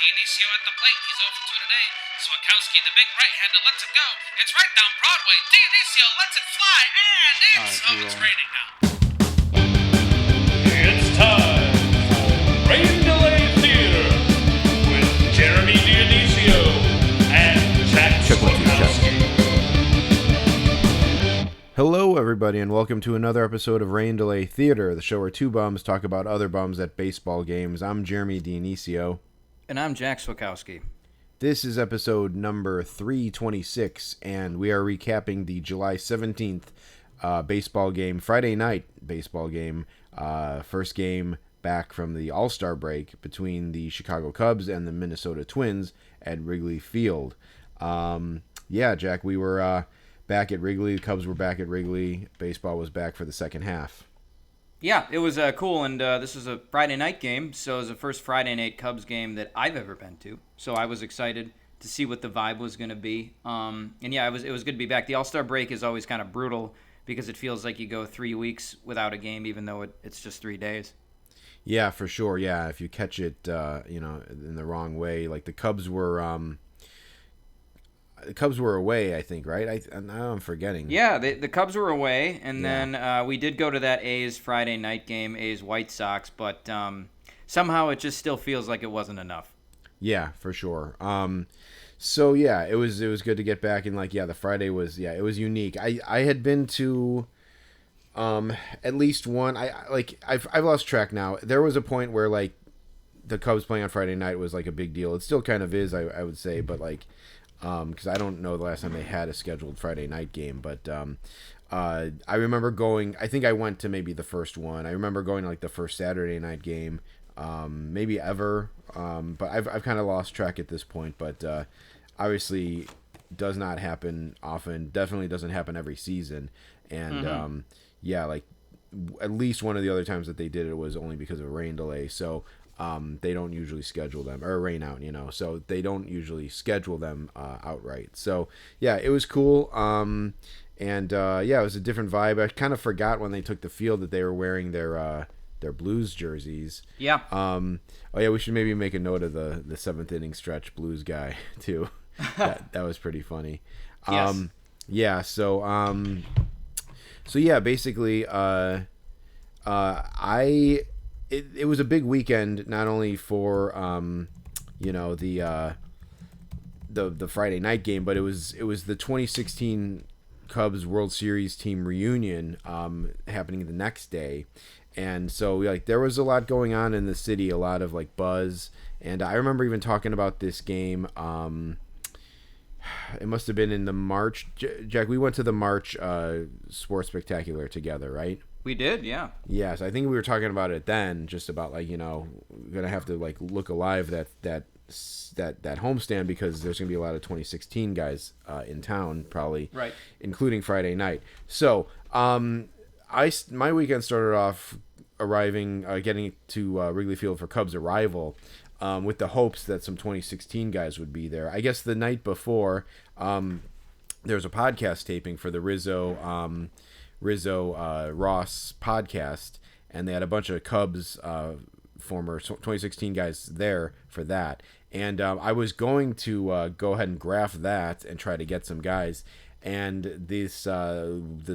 Dionisio at the plate. He's 0 for 2 today. Swakowski, the big right-hander, lets it go. It's right down Broadway. Dionisio lets it fly, and it's raining now. It's time for Rain Delay Theater with Jeremy Dionisio and Jack Swakowski. Hello, everybody, and welcome to another episode of Rain Delay Theater, the show where two bums talk about other bums at baseball games. I'm Jeremy Dionisio. And I'm Jack Swakowski. This is episode number 326, and we are recapping the July 17th baseball game, Friday night baseball game, first game back from the All-Star break between the Chicago Cubs and the Minnesota Twins at Wrigley Field. Jack, we were back at Wrigley. The Cubs were back at Wrigley. Baseball was back for the second half. Yeah, it was cool, and this was a Friday night game, so it was the first Friday night Cubs game that I've ever been to. So I was excited to see what the vibe was going to be. It was good to be back. The All-Star break is always kind of brutal because it feels like you go 3 weeks without a game, even though it's just 3 days. Yeah, for sure. Yeah, if you catch it, in the wrong way, like the Cubs were away, I think, right? Now I'm forgetting. Yeah, the Cubs were away, and then we did go to that A's Friday night game, A's White Sox, but somehow it just still feels like it wasn't enough. Yeah, for sure. It was good to get back, and the Friday was it was unique. I had been to at least one. I've lost track now. There was a point where the Cubs playing on Friday night was a big deal. It still kind of is, I would say, but because I don't know the last time they had a scheduled Friday night game, but I remember going. I think I went to maybe the first one. I remember going to the first Saturday night game, maybe ever. But I've kind of lost track at this point. But obviously, does not happen often. Definitely doesn't happen every season. And at least one of the other times that they did it was only because of a rain delay. So. They don't usually schedule them, or rain out, so they don't usually schedule them outright. So, it was cool. It was a different vibe. I kind of forgot when they took the field that they were wearing their Blues jerseys. Yeah. We should maybe make a note of the seventh inning stretch Blues guy, too. that was pretty funny. Yes. Basically, It was a big weekend, not only for the Friday night game, but it was the 2016 Cubs World Series team reunion happening the next day, and so there was a lot going on in the city, a lot of buzz, and I remember even talking about this game. It must have been in the March. Jack, we went to the March Sports Spectacular together, right? We did, yeah. Yes, I think we were talking about it then, just about we're gonna have to look alive that homestand because there's gonna be a lot of 2016 guys in town, probably, right, including Friday night. So, my weekend started off getting to Wrigley Field for Cubs arrival, with the hopes that some 2016 guys would be there. I guess the night before, there was a podcast taping for the Rizzo Ross podcast, and they had a bunch of Cubs former 2016 guys there for that. And I was going to go ahead and graph that and try to get some guys. And this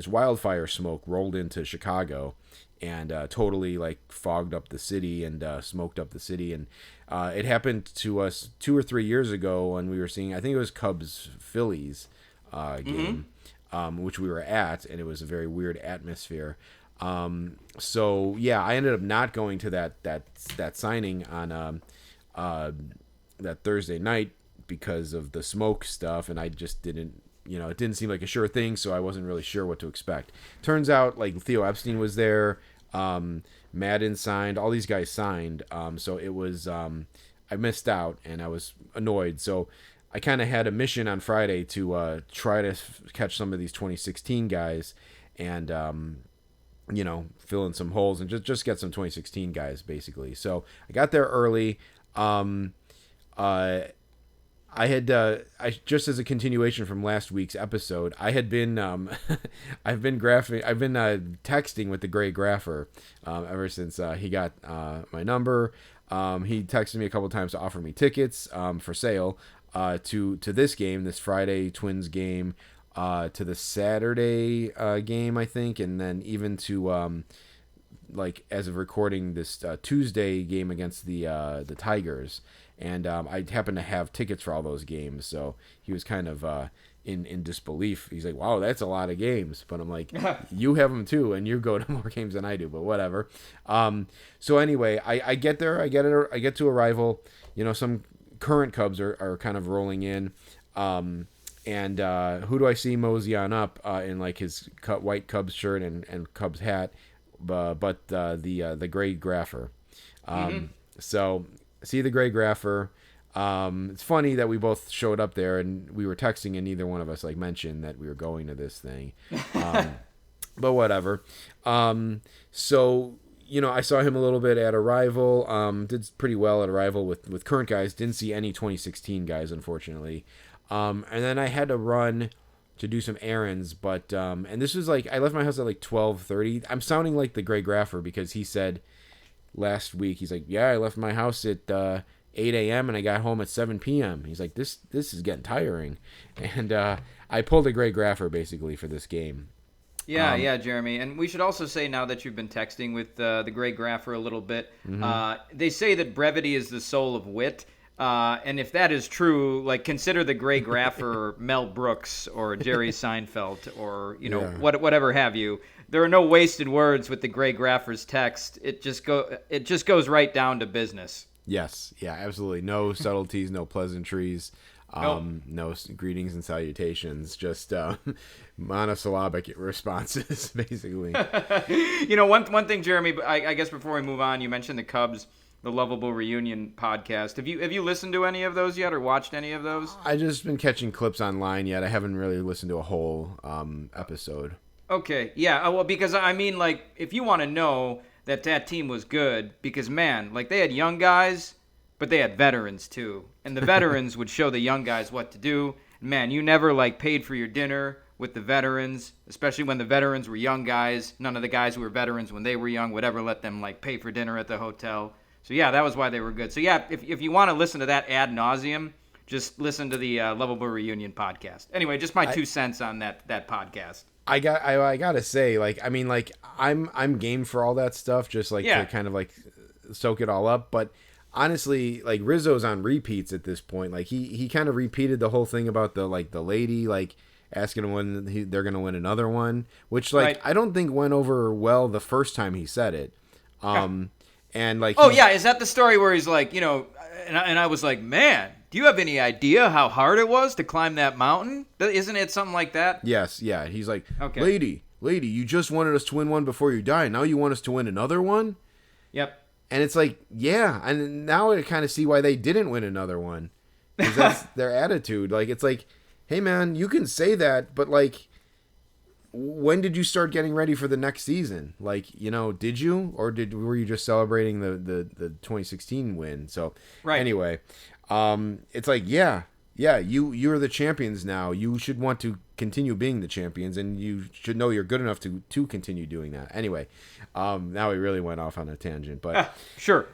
wildfire smoke rolled into Chicago and totally fogged up the city and smoked up the city. And it happened to us 2 or 3 years ago when we were seeing, I think it was Cubs Phillies game. Which we were at, and it was a very weird atmosphere. I ended up not going to that signing on that Thursday night because of the smoke stuff, and I just didn't, it didn't seem like a sure thing, so I wasn't really sure what to expect. Turns out, Theo Epstein was there, Madden signed, all these guys signed, so it was, I missed out, and I was annoyed, so I kind of had a mission on Friday to try to catch some of these 2016 guys and, fill in some holes and just get some 2016 guys, basically. So I got there early. I had just as a continuation from last week's episode, I had been I've been texting with the Gray Grapher ever since he got my number. He texted me a couple times to offer me tickets for sale to this game, this Friday Twins game, to the Saturday game, I think, and then even to like as of recording this Tuesday game against the Tigers. And I happen to have tickets for all those games, so he was kind of in disbelief. He's like, "Wow, that's a lot of games." But I'm like, "You have them too, and you go to more games than I do." But whatever. So anyway, I get there. I get to Arrival. Some current Cubs are kind of rolling in. And who do I see mosey on up in like his white Cubs shirt and Cubs hat, but the gray grapher. So see the gray grapher. It's funny that we both showed up there and we were texting and neither one of us like mentioned that we were going to this thing. But whatever. So, I saw him a little bit at Arrival. Did pretty well at Arrival with current guys. Didn't see any 2016 guys, unfortunately. And then I had to run to do some errands, but and this was like I left my house at like 12:30. I'm sounding like the gray grapher because he said last week, he's like, "Yeah, I left my house at 8 a.m. and I got home at 7 p.m. He's like, this is getting tiring. And I pulled a gray grapher basically for this game. Yeah, Jeremy. And we should also say now that you've been texting with the gray grapher a little bit, they say that brevity is the soul of wit. And if that is true, like consider the gray grapher Mel Brooks or Jerry Seinfeld or, whatever have you. There are no wasted words with the gray grapher's text. It just goes right down to business. Yes, yeah, absolutely. No subtleties, no pleasantries, no greetings and salutations, just monosyllabic responses, basically. One thing, Jeremy, I guess before we move on, you mentioned the Cubs, the Lovable Reunion podcast. Have you listened to any of those yet or watched any of those? I just been catching clips online yet. I haven't really listened to a whole episode. Okay, yeah, well, because I mean, like, if you want to know that team was good, because, man, like, they had young guys, but they had veterans, too. And the veterans would show the young guys what to do. Man, you never, like, paid for your dinner with the veterans, especially when the veterans were young guys. None of the guys who were veterans when they were young would ever let them, like, pay for dinner at the hotel. So, yeah, that was why they were good. So, yeah, if you want to listen to that ad nauseum, just listen to the Lovable Reunion podcast. Anyway, just my 2 cents on that podcast. I gotta say, like, I mean, like, I'm game for all that stuff, just like to kind of like soak it all up. But honestly, like, Rizzo's on repeats at this point. Like, he kind of repeated the whole thing about the lady like asking him when they're gonna win another one, which like I don't think went over well the first time he said it. And like, is that the story where he's like, and I was like, man, do you have any idea how hard it was to climb that mountain? Isn't it something like that? Yes, yeah. He's like, lady, you just wanted us to win one before you die. Now you want us to win another one? Yep. And it's like, yeah. And now I kind of see why they didn't win another one. Because that's their attitude. Like, it's like, hey, man, you can say that, but, like, when did you start getting ready for the next season? Like, did you? Or were you just celebrating the 2016 win? So, anyway, it's like, you're the champions now. You should want to continue being the champions, and you should know you're good enough to continue doing that. Anyway, now we really went off on a tangent, but sure.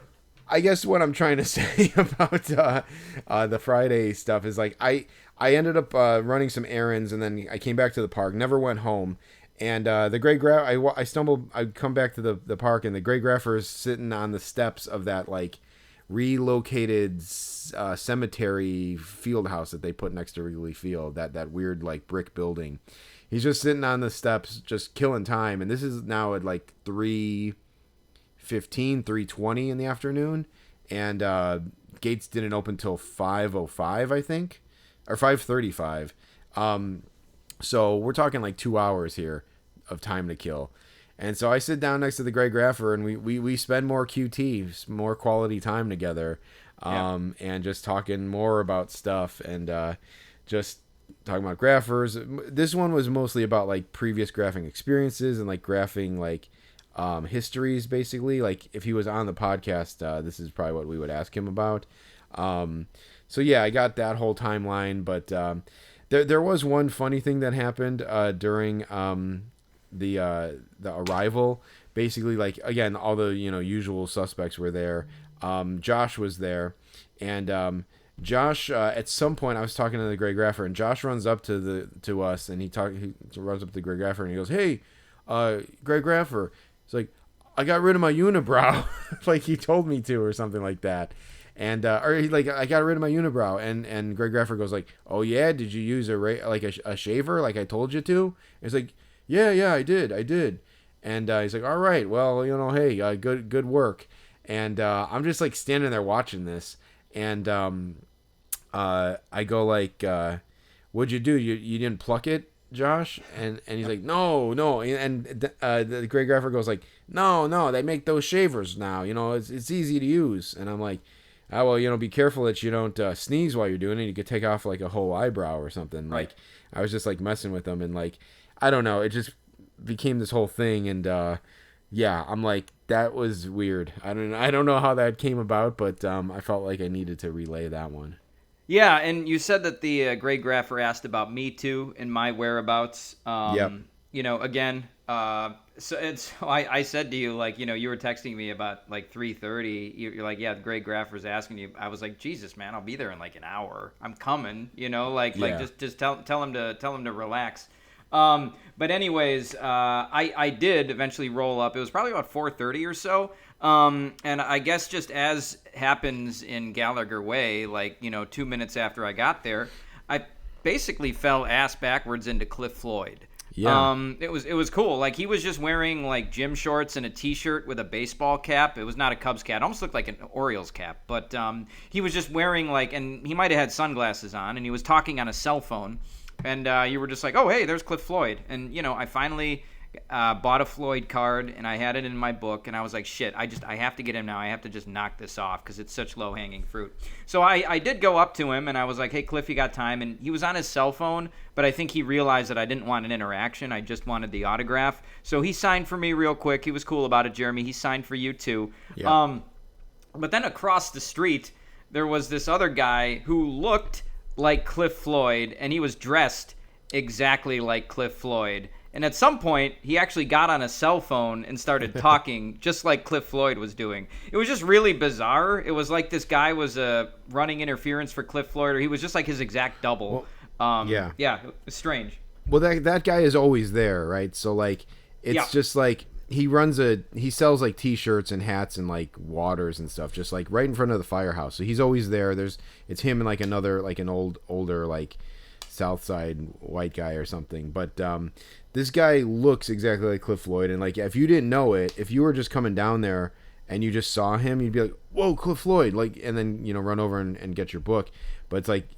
I guess what I'm trying to say about the Friday stuff is like I ended up running some errands, and then I came back to the park. Never went home, and the gray I come back to the park, and the gray grapher is sitting on the steps of that like relocated cemetery field house that they put next to Wrigley Field, that weird like brick building. He's just sitting on the steps just killing time, and this is now at like 3:20 in the afternoon, and gates didn't open till 5:05, I think, or 5:35. So we're talking like 2 hours here of time to kill. And so I sit down next to the gray grapher, and we spend more QT, more quality time together, and just talking more about stuff, and just talking about graphers. This one was mostly about like previous graphing experiences and like graphing like histories, basically. Like if he was on the podcast, this is probably what we would ask him about. So yeah, I got that whole timeline, but there was one funny thing that happened during the Arrival. Basically, like, again, all the usual suspects were there. Josh was there, and Josh at some point I was talking to the Grey Graffer, and Josh runs up to us, and he runs up to the Grey Graffer, and he goes, "Hey, Grey Graffer," he's like, "I got rid of my unibrow," like he told me to or something like that. And or he like, "I got rid of my unibrow," and Greg Graffer goes like, "Oh yeah, did you use a shaver like I told you to?" And he's like, yeah, I did. And he's like, "All right, well, hey, good work." And I'm just like standing there watching this, and I go like, "What'd you do? You didn't pluck it, Josh?" And he's like, no. And the Greg Graffer goes like, no, they make those shavers now. It's easy to use. And I'm like, "Oh, well, be careful that you don't sneeze while you're doing it. You could take off like a whole eyebrow or something." Right. Like, I was just like messing with them, and like, I don't know, it just became this whole thing, and yeah, I'm like, that was weird. I don't know how that came about, but I felt like I needed to relay that one. Yeah, and you said that the Grey Graffer asked about me too and my whereabouts. Yep. Again, so I said to you, like, you were texting me about like 3:30. You're like, "Yeah, the Grey Graffer's asking you." I was like, "Jesus, man, I'll be there in like an hour. I'm coming." Like just tell him to relax. But anyways, I did eventually roll up. It was probably about 4:30 or so. And I guess just as happens in Gallagher Way, like, 2 minutes after I got there, I basically fell ass backwards into Cliff Floyd. Yeah. It was cool. Like, he was just wearing like gym shorts and a t-shirt with a baseball cap. It was not a Cubs cap. It almost looked like an Orioles cap, but he was just wearing and he might have had sunglasses on, and he was talking on a cell phone. And you were just like, "Oh, hey, there's Cliff Floyd." And, I finally bought a Floyd card, and I had it in my book, and I was like, shit, I have to get him now. I have to just knock this off because it's such low-hanging fruit. So I did go up to him, and I was like, "Hey, Cliff, you got time?" And he was on his cell phone, but I think he realized that I didn't want an interaction. I just wanted the autograph. So he signed for me real quick. He was cool about it, Jeremy. He signed for you, too. Yeah. But then across the street, there was this other guy who looked like Cliff Floyd, and he was dressed exactly like Cliff Floyd. And at some point, he actually got on a cell phone and started talking just like Cliff Floyd was doing. It was just really bizarre. It was like this guy was running interference for Cliff Floyd, or he was just like his exact double. Yeah, it was strange. Well, that guy is always there, right? So like, it's just like he sells like T-shirts and hats and like waters and stuff, just like right in front of the firehouse. So he's always there. It's him and like another like an older like South Side white guy or something, but this guy looks exactly like Cliff Floyd, and like, if you didn't know it, if you were just coming down there and you just saw him, you'd be like, "Whoa, Cliff Floyd!" Like, and then run over and get your book. But it's like,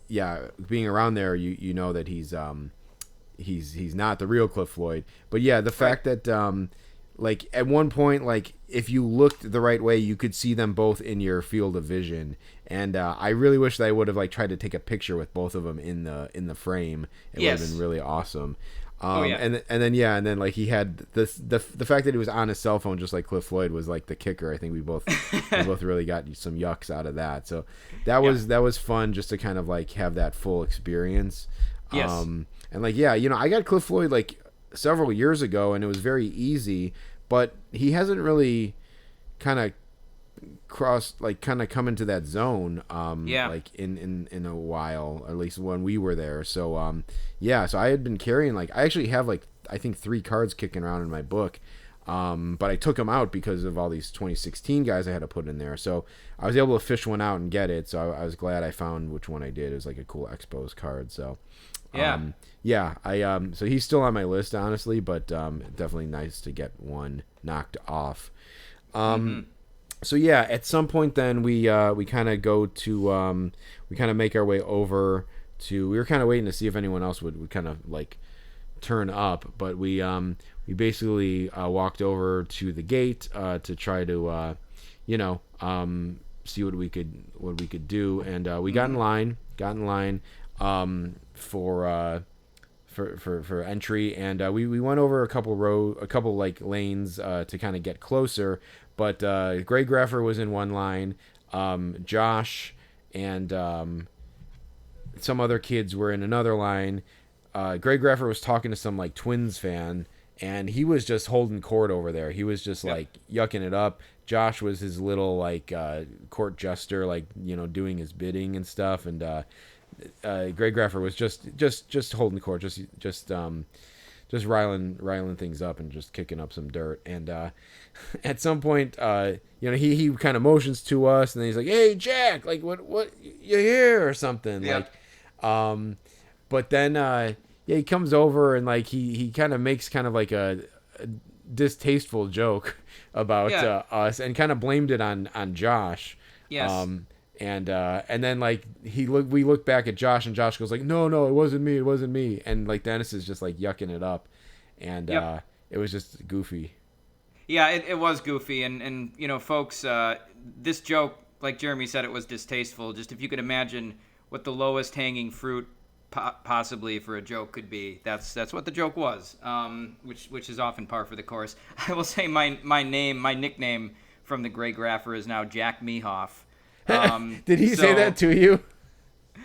yeah, being around there, you know that he's not the real Cliff Floyd. But yeah, the fact that like at one point, like if you looked the right way, you could see them both in your field of vision. And I really wish that I would have like tried to take a picture with both of them in the frame. It would have been really awesome. And then like he had the fact that he was on his cell phone just like Cliff Floyd was like the kicker. I think we both really got some yucks out of that. So that was fun just to kind of like have that full experience. Yes. And like, yeah, I got Cliff Floyd like several years ago, and it was very easy, but he hasn't really kind of come into that zone like in a while, at least when we were there. So so I had been carrying like, I actually have like I think 3 cards kicking around in my book, but I took them out because of all these 2016 guys I had to put in there. So I was able to fish one out and get it, so I was glad I found which one I did. It was like a cool Expos card. So so he's still on my list, honestly, but definitely nice to get one knocked off. So yeah, at some point then we kind of go to we kind of make our way over to, we were kind of waiting to see if anyone else would kind of like turn up, but we basically walked over to the gate to try to see what we could do, and we got in line for entry, and we went over a couple like lanes to kind of get closer. But Grey Graffer was in one line, Josh and some other kids were in another line. Grey Graffer was talking to some like Twins fan, and he was just holding court over there. He was just like yucking it up. Josh was his little like court jester, like doing his bidding and stuff, and Greg Graffer was just holding court, just riling things up and just kicking up some dirt. And at some point, he kind of motions to us, and then he's like, "Hey, Jack, like what you here or something?" Yeah. But then he comes over and like he kind of makes kind of like a distasteful joke about us and kind of blamed it on Josh. Yes. And then like we look back at Josh, and Josh goes like, no, it wasn't me, and like Dennis is just like yucking it up, and it was just goofy. Yeah, it was goofy, and folks, this joke, like Jeremy said, it was distasteful. Just if you could imagine what the lowest hanging fruit possibly for a joke could be, that's what the joke was, which is often par for the course. I will say my nickname from the Grey Graffer is now Jack Mehoff. Did he say that to you?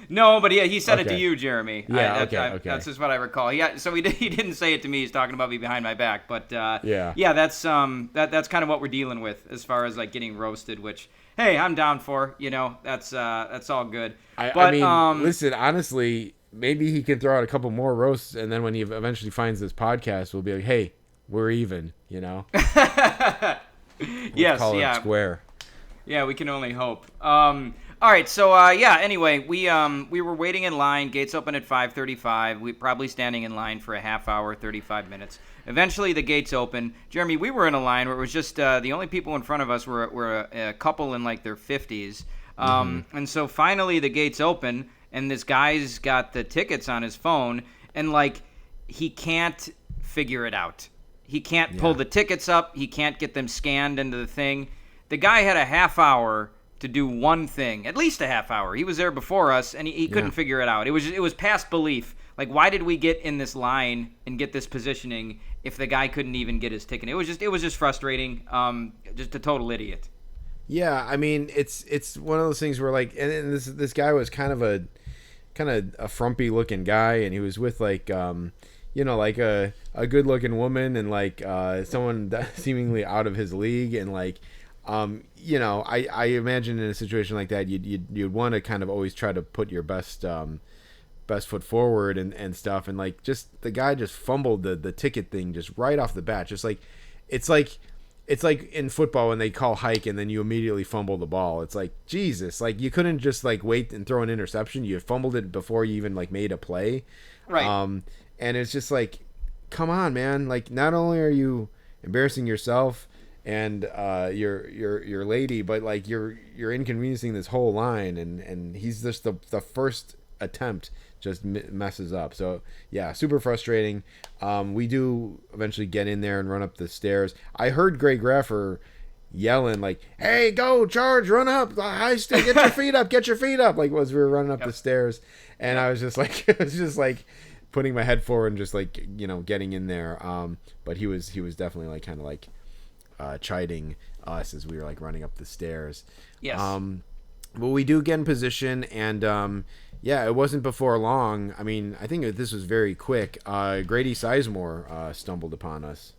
No, but he said it Okay. to you, Jeremy. Yeah, okay. That's just what I recall. So he didn't say it to me. He's talking about me behind my back. But Yeah, that's kind of what we're dealing with as far as like getting roasted. Which, hey, I'm down for. That's all good. I mean, listen, honestly, maybe he can throw out a couple more roasts, and then when he eventually finds this podcast, we'll be like, hey, we're even. Yes, call yeah. it square. Yeah, we can only hope. All right, so anyway, we were waiting in line. Gates open at 5:35. We probably standing in line for a half hour, 35 minutes. Eventually, the gates open. Jeremy, we were in a line where it was just the only people in front of us were a couple in like their 50s. And so finally, the gates open, and this guy's got the tickets on his phone, and like he can't figure it out. He can't pull the tickets up. He can't get them scanned into the thing. The guy had a half hour to do one thing, at least a half hour. He was there before us, and he couldn't figure it out. It was past belief. Like, why did we get in this line and get this positioning if the guy couldn't even get his ticket? It was just frustrating. Just a total idiot. Yeah, I mean, it's one of those things where like, and this guy was kind of a frumpy looking guy, and he was with like like a good looking woman, and like someone that seemingly out of his league, and like I imagine in a situation like that you'd want to kind of always try to put your best foot forward and stuff, and like just the guy just fumbled the ticket thing just right off the bat. Just like it's like in football when they call hike and then you immediately fumble the ball. It's like, Jesus, like you couldn't just like wait and throw an interception. You fumbled it before you even like made a play. Right. And it's just like, come on, man. Like, not only are you embarrassing yourself and your lady, but like you're inconveniencing this whole line, and he's just the first attempt just messes up. So yeah, super frustrating. We do eventually get in there and run up the stairs. I heard Greg Graffer yelling like, "Hey, go charge, run up, high stick, get your feet up," like as we were running up the stairs. And I was just like, it was just like putting my head forward and just like getting in there. But he was definitely like kind of like chiding us as we were like running up the stairs. Yes. But we do get in position, and it wasn't before long. I mean, I think this was very quick. Grady Sizemore stumbled upon us.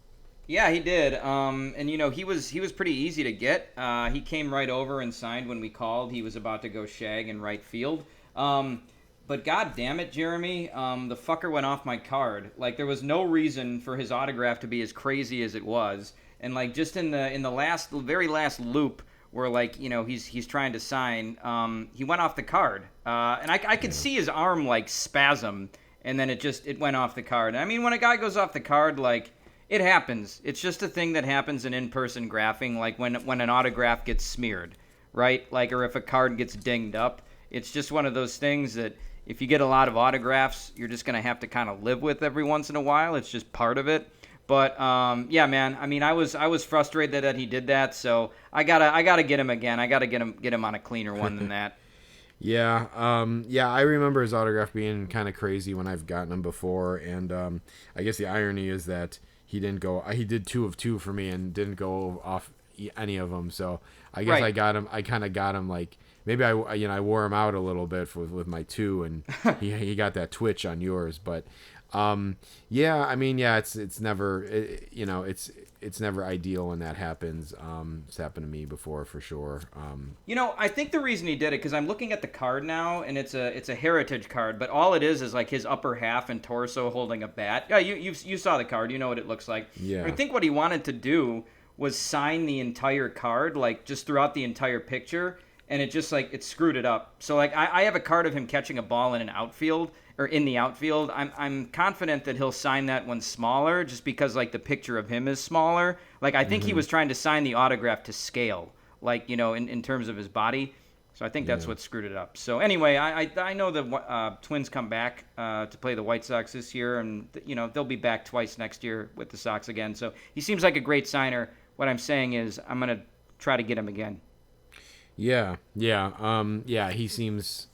Yeah, he did. And he was pretty easy to get. He came right over and signed when we called. He was about to go shag in right field. But god damn it, Jeremy, the fucker went off my card. Like, there was no reason for his autograph to be as crazy as it was. And like just in the very last loop where like he's trying to sign, he went off the card. And I could see his arm like spasm, and then it went off the card. I mean, when a guy goes off the card, like, it happens. It's just a thing that happens in in-person graphing, like when an autograph gets smeared, right? Like, or if a card gets dinged up. It's just one of those things that if you get a lot of autographs, you're just going to have to kind of live with every once in a while. It's just part of it. But yeah, man. I mean, I was frustrated that he did that. So I gotta get him again. I gotta get him on a cleaner one than that. Yeah. I remember his autograph being kind of crazy when I've gotten him before, and I guess the irony is that he didn't go. He did 2 of 2 for me and didn't go off any of them. So I guess Right. I got him. I kind of got him like. Maybe I wore him out a little bit with my 2, and he got that twitch on yours. But I mean, it's never it's it's never ideal when that happens. It's happened to me before for sure. I think the reason he did it, because I'm looking at the card now, and it's a heritage card, but all it is like his upper half and torso holding a bat. Yeah, you saw the card. You know what it looks like. Yeah. I think what he wanted to do was sign the entire card, like just throughout the entire picture, and it just like it screwed it up. So like I have a card of him catching a ball in an outfield or in the outfield. I'm confident that he'll sign that one smaller, just because like the picture of him is smaller. Like I think he was trying to sign the autograph to scale, like in terms of his body. So I think that's what screwed it up. So anyway, I know the Twins come back to play the White Sox this year, and they'll be back twice next year with the Sox again. So he seems like a great signer. What I'm saying is I'm gonna try to get him again. Yeah. He seems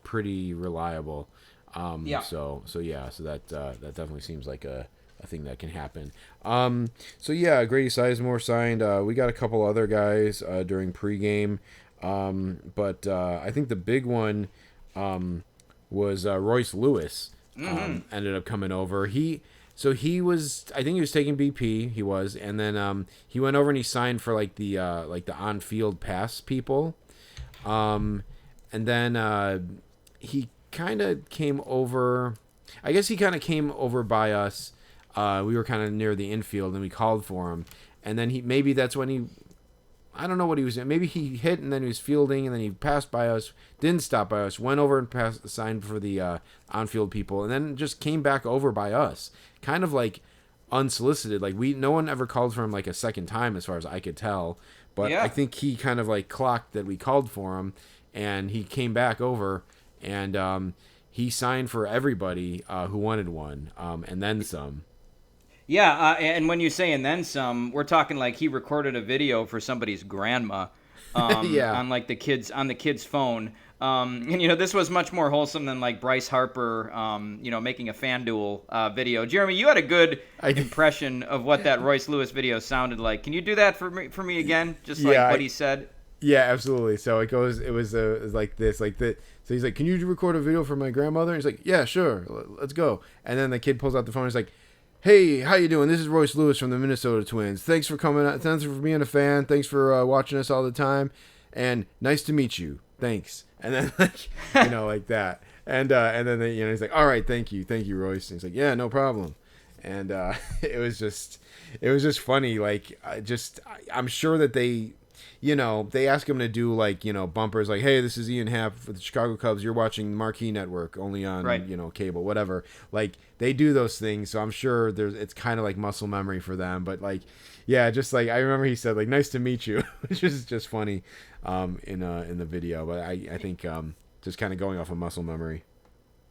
pretty reliable. So that definitely seems like a thing that can happen. Grady Sizemore signed. We got a couple other guys during pregame. But I think the big one was Royce Lewis. Ended up coming over. He was, I think he was taking BP. He was, and then he went over and he signed for like the on-field pass people. And then he kind of came over. I guess he kind of came over by us. We were kind of near the infield, and we called for him. And then maybe that's when he. I don't know what he was doing. Maybe he hit and then he was fielding and then he passed by us, didn't stop by us, went over and signed for the on-field people, and then just came back over by us, kind of like unsolicited. Like no one ever called for him like a second time, as far as I could tell. But I think he kind of like clocked that we called for him, and he came back over, and he signed for everybody who wanted one, and then some. Yeah, and when you say and then some, we're talking like he recorded a video for somebody's grandma on like the kid's phone. And this was much more wholesome than like Bryce Harper making a FanDuel video. Jeremy, you had a good impression of what that Royce Lewis video sounded like. Can you do that for me again? Just like what he said? Yeah, absolutely. So it was like this, like that. So he's like, "Can you record a video for my grandmother?" And he's like, "Yeah, sure. Let's go." And then the kid pulls out the phone and he's like, "Hey, how you doing? This is Royce Lewis from the Minnesota Twins. Thanks for coming out. Thanks for being a fan. Thanks for watching us all the time. And nice to meet you. Thanks." And then like that. And then he's like, "All right, thank you, Royce." And he's like, "Yeah, no problem." And it was just funny. Like I'm sure that they ask him to do like bumpers like, "Hey, this is Ian Happ with the Chicago Cubs. You're watching the Marquee Network only on cable, whatever." Like they do those things, so I'm sure it's kind of like muscle memory for them. But like, yeah, just like I remember he said like, "Nice to meet you," which is just funny in the video. But I think just kind of going off of muscle memory.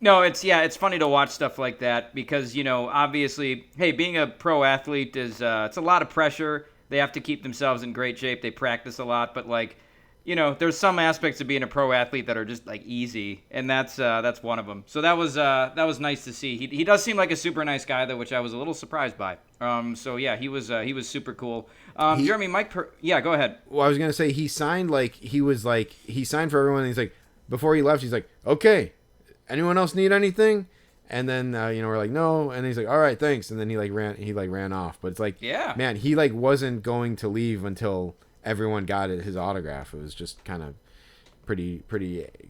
No, it's funny to watch stuff like that because obviously, hey, being a pro athlete is it's a lot of pressure. They have to keep themselves in great shape. They practice a lot, but like, there's some aspects of being a pro athlete that are just like easy, and that's one of them. So that was nice to see. He does seem like a super nice guy though, which I was a little surprised by. So yeah, he was super cool. Jeremy, yeah, go ahead. Well, I was gonna say he signed he signed for everyone. And he's like, before he left, he's like, "Okay, anyone else need anything?" And then we're like, "No," and he's like, "All right, thanks." And then he ran off. But it's like, yeah, man, he like wasn't going to leave until everyone got his autograph. It was just kind of pretty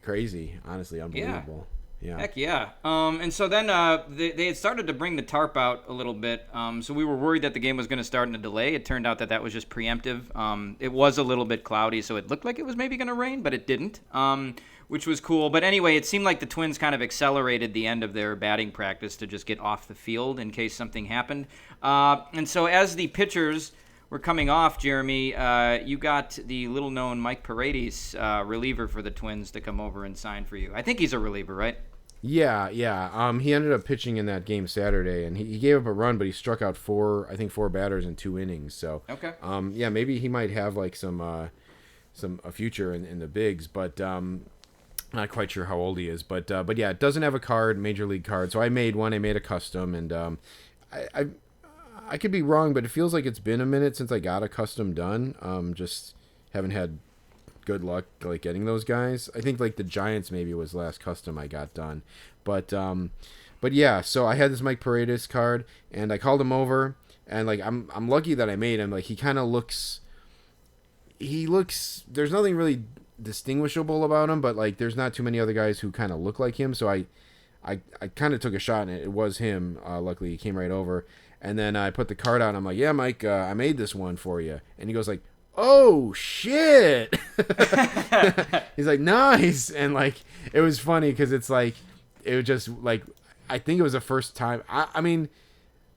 crazy, honestly, unbelievable. Yeah. Heck yeah. And so then they had started to bring the tarp out a little bit. So we were worried that the game was going to start in a delay. It turned out that was just preemptive. It was a little bit cloudy, so it looked like it was maybe going to rain, but it didn't. Which was cool. But anyway, it seemed like the Twins kind of accelerated the end of their batting practice to just get off the field in case something happened. And so as the pitchers were coming off, Jeremy, you got the little-known Mike Paredes, reliever for the Twins, to come over and sign for you. I think he's a reliever, right? Yeah. He ended up pitching in that game Saturday, and he gave up a run, but he struck out four batters in 2 innings. So, okay. Maybe he might have like a future in the bigs, but not quite sure how old he is. But yeah, it doesn't have a card, major league card. So I made one. I made a custom, and I could be wrong, but it feels like it's been a minute since I got a custom done. Just haven't had good luck like getting those guys. I think like the Giants maybe was the last custom I got done. But yeah, so I had this Mike Paredes card, and I called him over, and like I'm lucky that I made him. Like he kind of looks. There's nothing really distinguishable about him, but like there's not too many other guys who kind of look like him. So I kind of took a shot, and it was him. Luckily, he came right over, and then I put the card out. And I'm like, yeah, Mike, I made this one for you, and he goes like, oh shit. He's like, nice. And like it was funny because it's like it was just like I think it was the first time. I mean,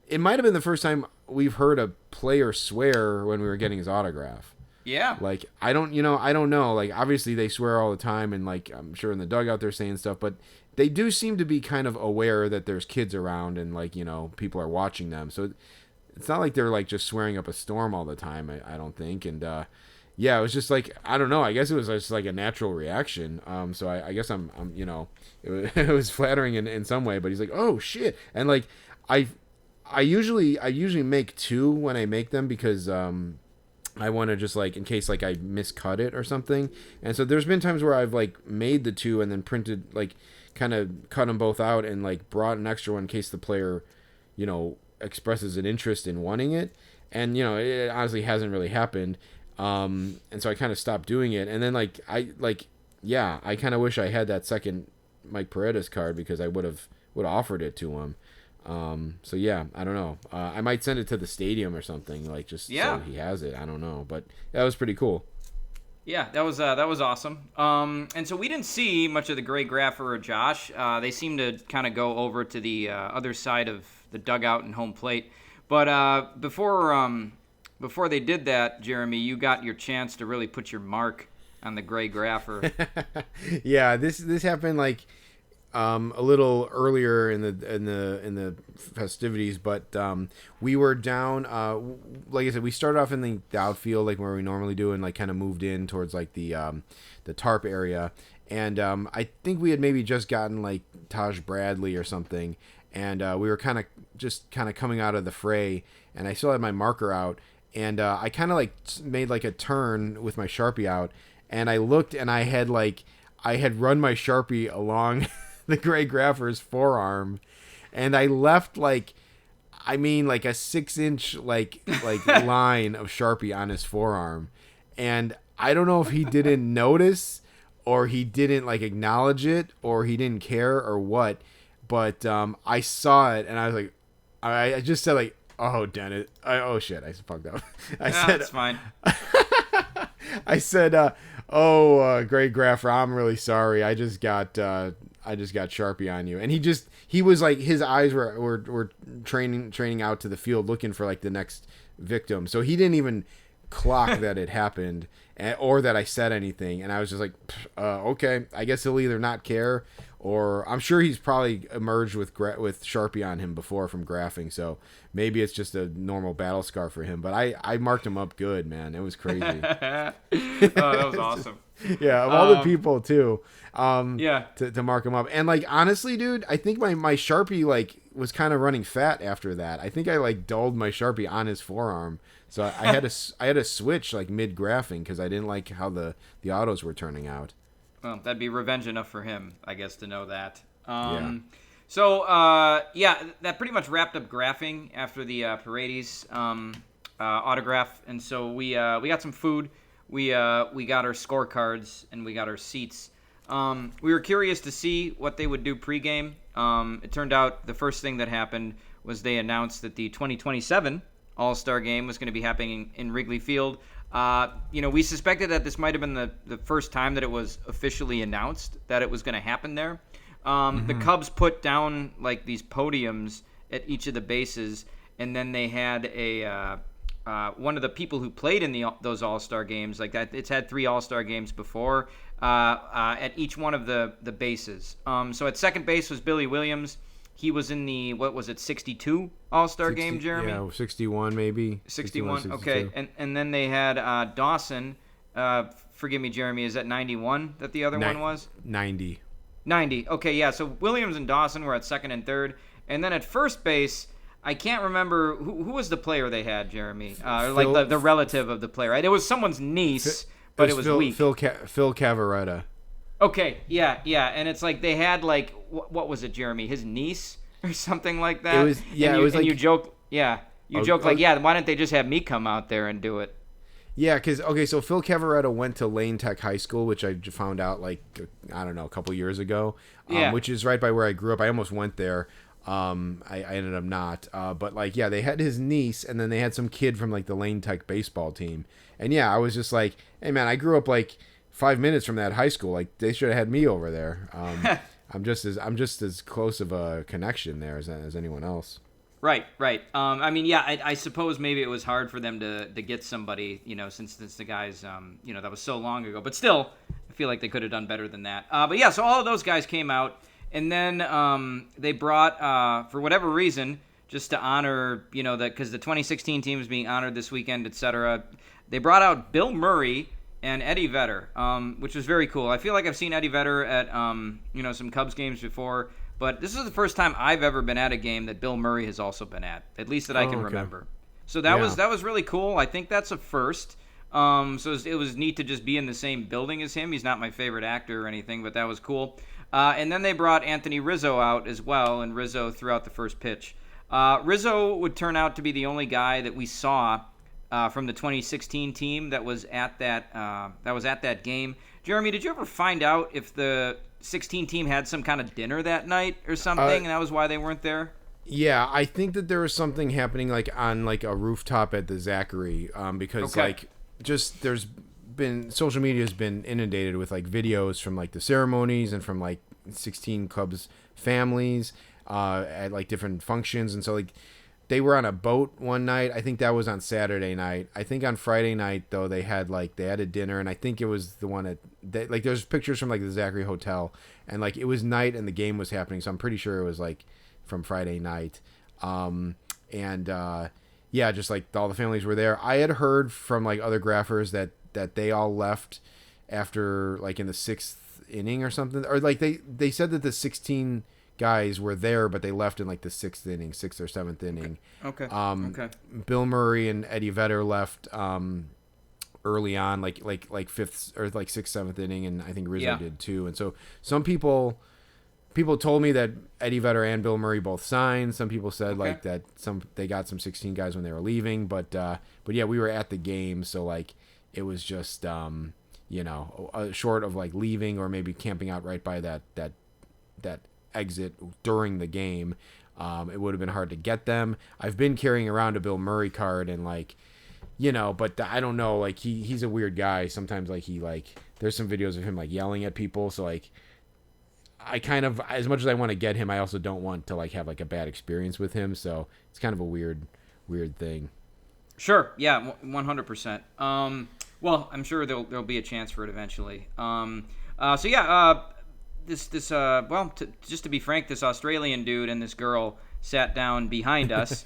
it might have been the first time we've heard a player swear when we were getting his autograph. Yeah. Like, I don't know. Like, obviously they swear all the time, and like, I'm sure in the dugout they're saying stuff, but they do seem to be kind of aware that there's kids around and like, people are watching them. So it's not like they're like just swearing up a storm all the time. I don't think. And, yeah, it was just like, I don't know. I guess it was just like a natural reaction. So I guess I'm it was flattering in some way, but he's like, oh shit. And like, I usually make two when I make them because, I want to just like in case like I miscut it or something. And so there's been times where I've like made the two and then printed like kind of cut them both out and like brought an extra one in case the player, expresses an interest in wanting it. And it honestly hasn't really happened. And so I kind of stopped doing it. And then I kind of wish I had that second Mike Paredes card because I would have offered it to him. So yeah, I don't know. I might send it to the stadium or something, like just so he has it. I don't know, but that was pretty cool. Yeah, that was awesome. And so we didn't see much of the Gray Graffer or Josh. They seemed to kind of go over to the other side of the dugout and home plate. But before they did that, Jeremy, you got your chance to really put your mark on the Gray Graffer. Yeah, this happened like. A little earlier in the festivities, but we were down. Like I said, we started off in the outfield, like where we normally do, and like kind of moved in towards like the tarp area. And I think we had maybe just gotten like Taj Bradley or something, and we were kind of coming out of the fray, and I still had my marker out, and I kind of like made like a turn with my Sharpie out, and I looked, and I had run my Sharpie along. The Gray Graffer's forearm, and I left like a 6-inch like line of Sharpie on his forearm, and I don't know if he didn't notice or he didn't like acknowledge it or he didn't care or what, but I saw it and I was like, I just said like, oh Dennis, oh shit, I fucked up. I said it's fine. I said, Gray Graffer, I'm really sorry. I just got Sharpie on you. And he was like, his eyes were training out to the field looking for like the next victim. So he didn't even clock that it happened or that I said anything. And I was just like, okay, I guess he'll either not care or I'm sure he's probably emerged with Sharpie on him before from graphing. So maybe it's just a normal battle scar for him. But I marked him up good, man. It was crazy. Oh, that was awesome. Yeah, of all the people too. Yeah. To mark him up. And like honestly, dude, I think my Sharpie like was kind of running fat after that. I think I like dulled my Sharpie on his forearm. So I had to switch like mid graphing because I didn't like how the autos were turning out. Well, that'd be revenge enough for him, I guess, to know that. Yeah. So, that pretty much wrapped up graphing after the Paredes autograph. And so we got some food. We got our scorecards, and we got our seats. We were curious to see what they would do pregame. It turned out the first thing that happened was they announced that the 2027 All-Star Game was going to be happening in Wrigley Field. We suspected that this might have been the first time that it was officially announced that it was going to happen there. The Cubs put down like these podiums at each of the bases, and then they had one of the people who played in those All-Star games, like that. It's had 3 All-Star games before at each one of the bases. So at second base was Billy Williams. He was in the, 62 All-Star game, Jeremy? Yeah, 61 maybe. 61, okay. And then they had Dawson. Forgive me, Jeremy, is that 91 that the other one was? 90. 90, okay, yeah. So Williams and Dawson were at second and third. And then at first base, I can't remember, who was the player they had, Jeremy? Like the relative of the player, right? It was someone's niece, but it was weak. Phil Cavaretta. Okay, yeah, and it's like they had what was it, Jeremy? His niece or something like that. It was, yeah. And you joke, yeah. You joke like, yeah, why don't they just have me come out there and do it? Yeah, because, okay, so Phil Cavaretto went to Lane Tech High School, which I found out, like, I don't know, a couple years ago, Yeah. which is right by where I grew up. I almost went there. I ended up not. But, like, yeah, they had his niece, and then they had some kid from, like, the Lane Tech baseball team. And, yeah, I was just like, hey, man, I grew up, like, 5 minutes from that high school. Like, they should have had me over there. I'm just as close of a connection there as anyone else. Right. I mean, yeah, I suppose maybe it was hard for them to get somebody, since the guys, that was so long ago. But still, I feel like they could have done better than that. But yeah, so all of those guys came out, and then they brought, for whatever reason, just to honor, that because the 2016 team is being honored this weekend, etc. They brought out Bill Murray and Eddie Vedder, which was very cool. I feel like I've seen Eddie Vedder at, some Cubs games before. But this is the first time I've ever been at a game that Bill Murray has also been at least that I can remember. So that was really cool. I think that's a first. So it was neat to just be in the same building as him. He's not my favorite actor or anything, but that was cool. And then they brought Anthony Rizzo out as well, and Rizzo threw out the first pitch. Rizzo would turn out to be the only guy that we saw from the 2016 team that was at that game. Jeremy, did you ever find out if the 16 team had some kind of dinner that night or something, and that was why they weren't there? Yeah, I think that there was something happening like on like a rooftop at the Zachary, because like just there's been social media has been inundated with like videos from like the ceremonies and from like 16 Cubs families at like different functions, and so like they were on a boat one night. I think that was on Saturday night. I think on Friday night though they had a dinner, and I think it was the one like there's pictures from like the Zachary Hotel, and like it was night and the game was happening, so I'm pretty sure it was like from Friday night. Yeah, just like all the families were there. I had heard from like other graphers that they all left after like in the 6th inning or something, or like they said that the 16 guys were there, but they left in like the 6th inning, 6th or 7th inning. Okay. Bill Murray and Eddie Vedder left early on, like 5th or like 6th, 7th inning, and I think Rizzo did too. And so some people told me that Eddie Vedder and Bill Murray both signed. Some people said like that they got some 16 guys when they were leaving, but yeah, we were at the game, so like it was just short of like leaving or maybe camping out right by that exit during the game, it would have been hard to get them. I've been carrying around a Bill Murray card, and like but I don't know, like he's a weird guy sometimes. Like he like there's some videos of him like yelling at people, so like I kind of, as much as I want to get him, I also don't want to like have like a bad experience with him, so it's kind of a weird thing. Sure, yeah, 100%. Well, I'm sure there'll be a chance for it eventually. Just to be frank, this Australian dude and this girl sat down behind us.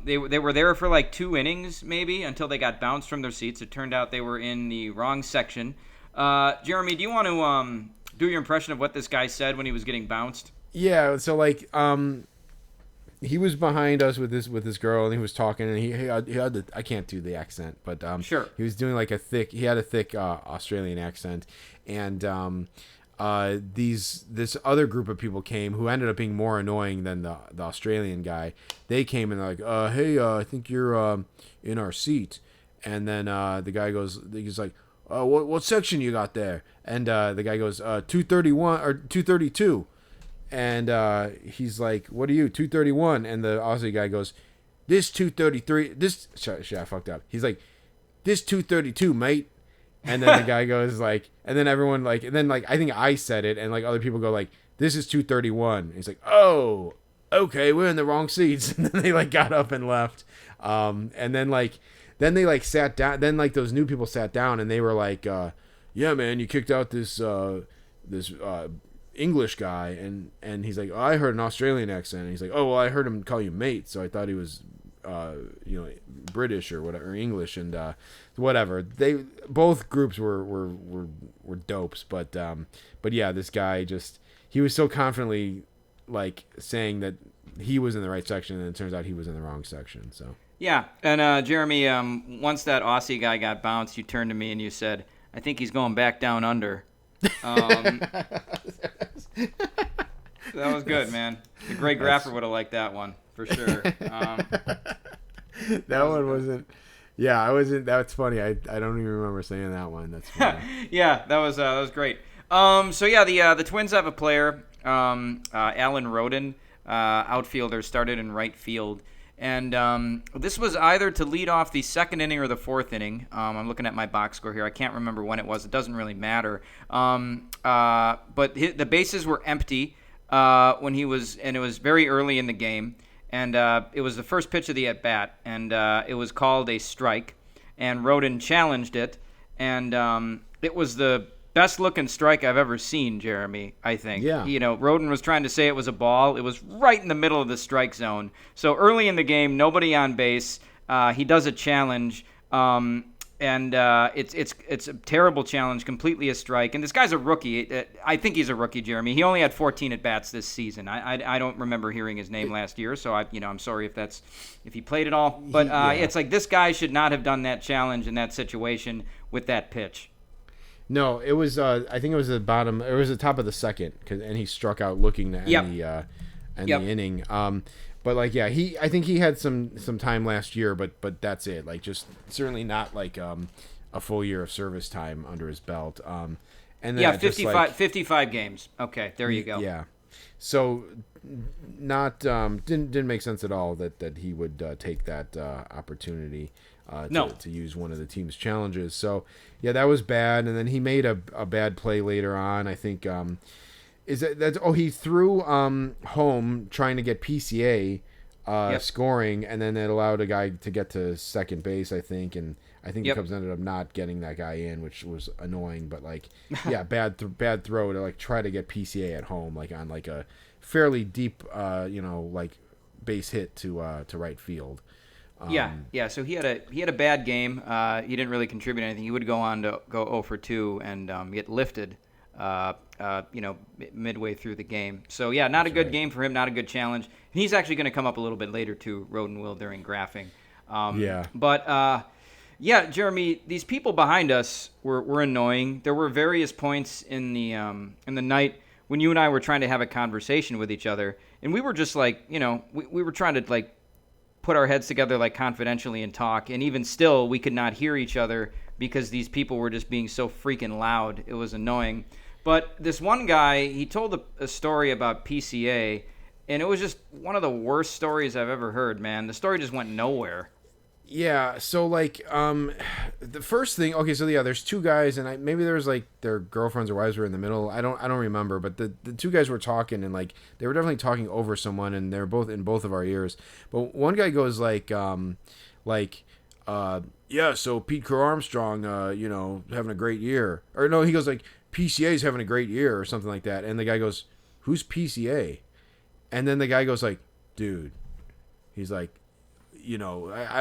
They were there for like 2 innings maybe until they got bounced from their seats. It turned out they were in the wrong section. Jeremy, do you want to do your impression of what this guy said when he was getting bounced? Yeah, so like he was behind us with this girl, and he was talking, and he had I can't do the accent, but sure, he was doing like a thick Australian accent, and this other group of people came who ended up being more annoying than the Australian guy. They came and they're like, hey, I think you're in our seat, and then the guy he's like, what section you got there? And the guy goes 231 or 232. And he's like, what are you, 231? And the Aussie guy goes, this 233, this, shit, I fucked up. He's like, this 232, mate. And then the guy goes like, and then everyone like, and then like, I think I said it, and like other people go like, this is 231. And he's like, oh, okay, we're in the wrong seats. And then they like got up and left. And then they like sat down, then like those new people sat down, and they were like, yeah, man, you kicked out this English guy, and he's like, oh, I heard an Australian accent, and he's like, oh, well, I heard him call you mate, so I thought he was British or whatever, or English, and whatever. They both groups were dopes, but yeah, this guy he was so confidently like saying that he was in the right section, and it turns out he was in the wrong section. So yeah, and Jeremy, once that Aussie guy got bounced, you turned to me and you said, I think he's going back down under. That was good, man. The great grapher would have liked that one for sure. That one wasn't. Yeah, I wasn't. That's funny. I don't even remember saying that one. That's funny. Yeah, that was great. So yeah, the Twins have a player, Alan Roden, outfielder, started in right field. And this was either to lead off the second inning or the fourth inning. I'm looking at my box score here. I can't remember when it was. It doesn't really matter. But the bases were empty when he was, and it was very early in the game. And it was the first pitch of the at-bat, and it was called a strike. And Roden challenged it, and it was the best-looking strike I've ever seen, Jeremy, I think. Yeah. Roden was trying to say it was a ball. It was right in the middle of the strike zone. So early in the game, nobody on base. He does a challenge, and it's a terrible challenge, completely a strike. And this guy's a rookie. I think he's a rookie, Jeremy. He only had 14 at-bats this season. I don't remember hearing his name last year, so I'm sorry if he played at all. But it's like this guy should not have done that challenge in that situation with that pitch. No, it was. I think it was the bottom. It was the top of the second, and he struck out looking to end the inning. But I think he had some time last year, but that's it. Like, just certainly not like a full year of service time under his belt. And then 55 games. Okay, there you go. Yeah, so not didn't make sense at all that he would take that opportunity. To use one of the team's challenges. So, yeah, that was bad. And then he made a bad play later on. I think he threw home trying to get PCA scoring, and then it allowed a guy to get to second base, I think. And I think the Cubs ended up not getting that guy in, which was annoying. But bad throw to try to get PCA at home, on a fairly deep base hit to right field. So he had a bad game. He didn't really contribute anything. He would go on to go 0 for 2 and get lifted, midway through the game. So not a good game for him. Not a good challenge. And he's actually going to come up a little bit later too. Roden will during graphing. But Jeremy, these people behind us were annoying. There were various points in the night when you and I were trying to have a conversation with each other, and we were just we were trying to put our heads together confidentially and talk, and even still we could not hear each other because these people were just being so freaking loud. It was annoying. But this one guy, he told a story about PCA, and it was just one of the worst stories I've ever heard, man. The story just went nowhere. Yeah, so the first thing, okay, so there's two guys, and maybe there was their girlfriends or wives were in the middle. I don't remember, but the two guys were talking, and they were definitely talking over someone, and they're both in both of our ears. But one guy goes so Pete Crow Armstrong, having a great year, or no, he goes PCA's having a great year or something like that, and the guy goes, who's PCA? And then the guy goes dude, he's I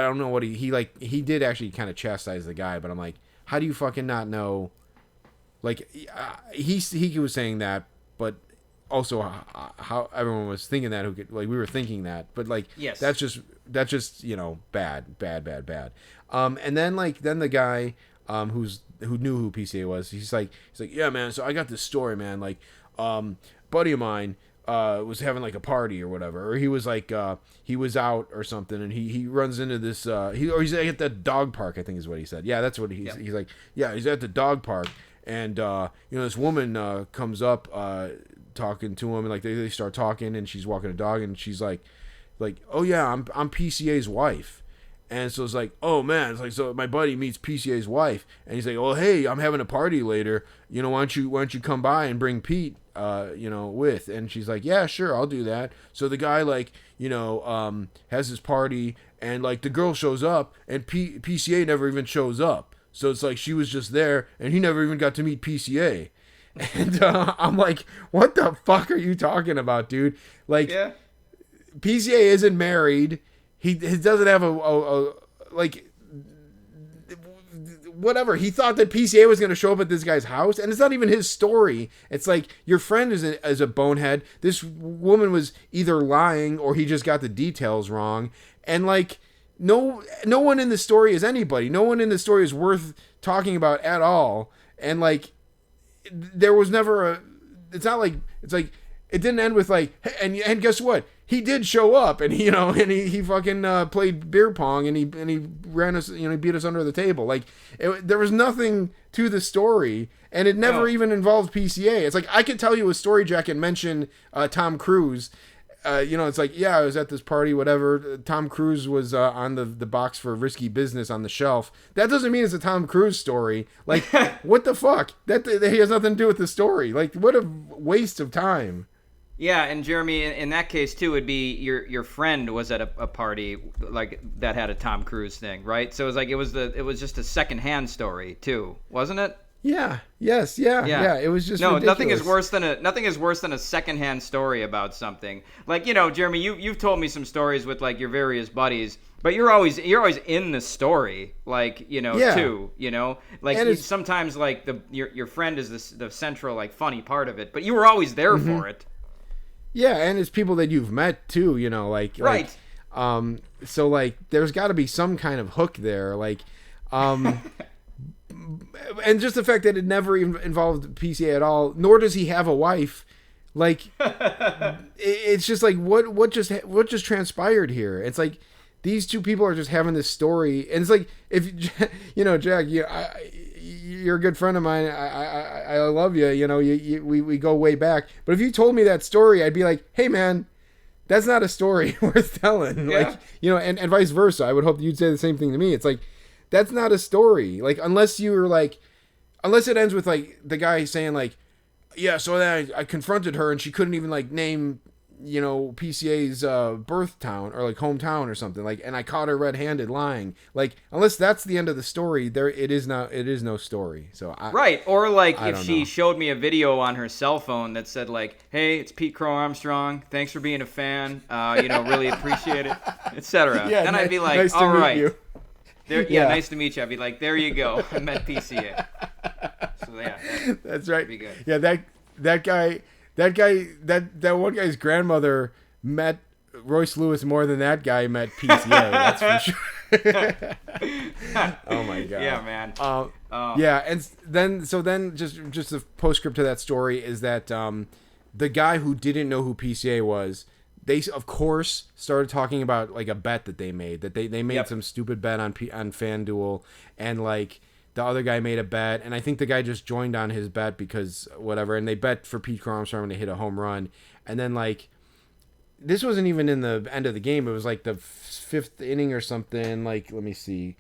don't know what he did actually kind of chastise the guy, but I'm how do you fucking not know? He was saying that, but also how everyone was thinking that, we were thinking that, but yes. that's just bad. And then the guy who knew who PCA was, he's like, yeah, man, so I got this story, man, buddy of mine was having a party or whatever, or he was he was out or something, and he runs into this he's at the dog park, I think is what he said. Yeah, that's what he's he's at the dog park, and this woman comes up talking to him, and they start talking, and she's walking a dog, and she's like oh yeah, I'm PCA's wife. And so it's oh man, it's so my buddy meets PCA's wife, and he's oh hey, I'm having a party later, why don't you come by and bring Pete with? And she's yeah, sure, I'll do that. So the guy has his party, and the girl shows up, and PCA never even shows up. So it's she was just there, and he never even got to meet PCA. And I'm what the fuck are you talking about, dude? PCA isn't married. He doesn't have a whatever. He thought that PCA was going to show up at this guy's house, and it's not even his story. It's your friend is a bonehead. This woman was either lying or he just got the details wrong. And no one in the story is anybody. No one in the story is worth talking about at all. And there was never a. It's not it's it didn't end with like, hey, and guess what? He did show up, and he fucking played beer pong, and he ran us, he beat us under the table. Like there was nothing to the story, and it never even involved PCA. It's like I could tell you a story, Jack, and mention Tom Cruise. It's like, yeah, I was at this party, whatever. Tom Cruise was on the box for Risky Business on the shelf. That doesn't mean it's a Tom Cruise story. Like, what the fuck? That he has nothing to do with the story. Like, what a waste of time. Yeah, and Jeremy, in that case too, it'd be your friend was at a party like that had a Tom Cruise thing, right? So it was like it was just a secondhand story too, wasn't it? Yeah. Yes. Yeah. It was just ridiculous. Nothing is worse than a secondhand story about something. Like, Jeremy, you've told me some stories with like your various buddies, but you're always in the story, like too. Like sometimes like your friend is the central like funny part of it, but you were always there for it. Yeah, and it's people that you've met too. Right. Like, so like there's got to be some kind of hook there, like. And just the fact that it never even involved PCA at all, nor does he have a wife. Like, it's just like what just transpired here? It's like these two people are just having this story, and it's like if Jack, you're a good friend of mine. I love you. We go way back. But if you told me that story, I'd be like, hey man, that's not a story worth telling. Yeah. Like and vice versa. I would hope that you'd say the same thing to me. It's like. That's not a story. Like, unless it ends with like the guy saying like, yeah, so then I confronted her and she couldn't even like name, PCA's birth town or like hometown or something, like, and I caught her red-handed lying. Like, unless that's the end of the story, it is no story. So right. Or like if she showed me a video on her cell phone that said like, hey, it's Pete Crow Armstrong. Thanks for being a fan. Really appreciate it, etc. Yeah, then I'd be like, nice all right. You. Nice to meet you. I'd be like, there you go. I met PCA. So yeah, that's right. Be good. Yeah, that one guy's grandmother met Royce Lewis more than that guy met PCA. That's for sure. Oh my god. Yeah, man. Yeah, and then just a postscript to that story is that the guy who didn't know who PCA was. They, of course, started talking about, like, a bet that they made. That they made some stupid bet on FanDuel. And, like, the other guy made a bet. And I think the guy just joined on his bet because whatever. And they bet for Pete Crow Armstrong to hit a home run. And then, like, this wasn't even in the end of the game. It was, like, the fifth inning or something. Like, let me see.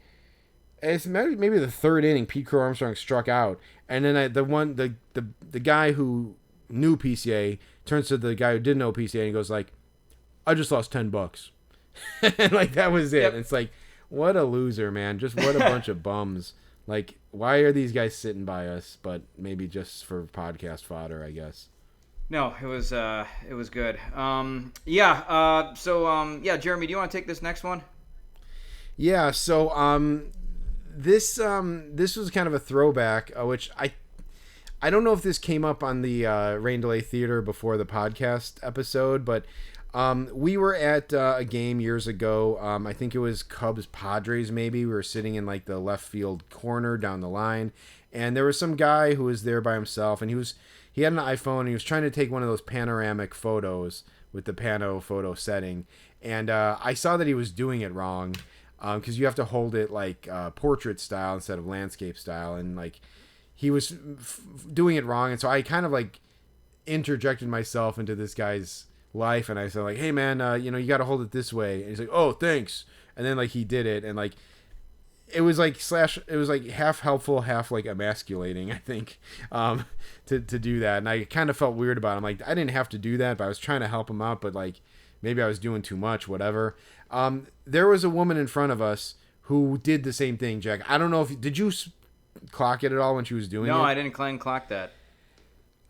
It's maybe the third inning. Pete Crow Armstrong struck out. And then the guy who knew PCA turns to the guy who didn't know PCA and he goes, like, I just lost $10. And like that was it. Yep. It's like, what a loser, man. Just what a bunch of bums. Like, why are these guys sitting by us? But maybe just for podcast fodder, I guess. No, it was good. Jeremy, do you want to take this next one? Yeah, so this was kind of a throwback, which I don't know if this came up on the Rain Delay Theater before the podcast episode, but we were at a game years ago. I think it was Cubs Padres maybe. We were sitting in like the left field corner down the line, and there was some guy who was there by himself, and he had an iPhone, and he was trying to take one of those panoramic photos with the pano photo setting, and I saw that he was doing it wrong because you have to hold it like portrait style instead of landscape style, and like he was doing it wrong, and so I kind of like interjected myself into this guy's life, and I said like, hey man, you got to hold it this way, and he's like, oh thanks, and then like he did it, and like it was like half helpful, half like emasculating, I think, to do that, and I kind of felt weird about it. I'm like, I didn't have to do that, but I was trying to help him out, but like maybe I was doing too much, whatever. There was a woman in front of us who did the same thing, Jack. I don't know if did you clock it at all when she was doing it? No, I didn't clock that.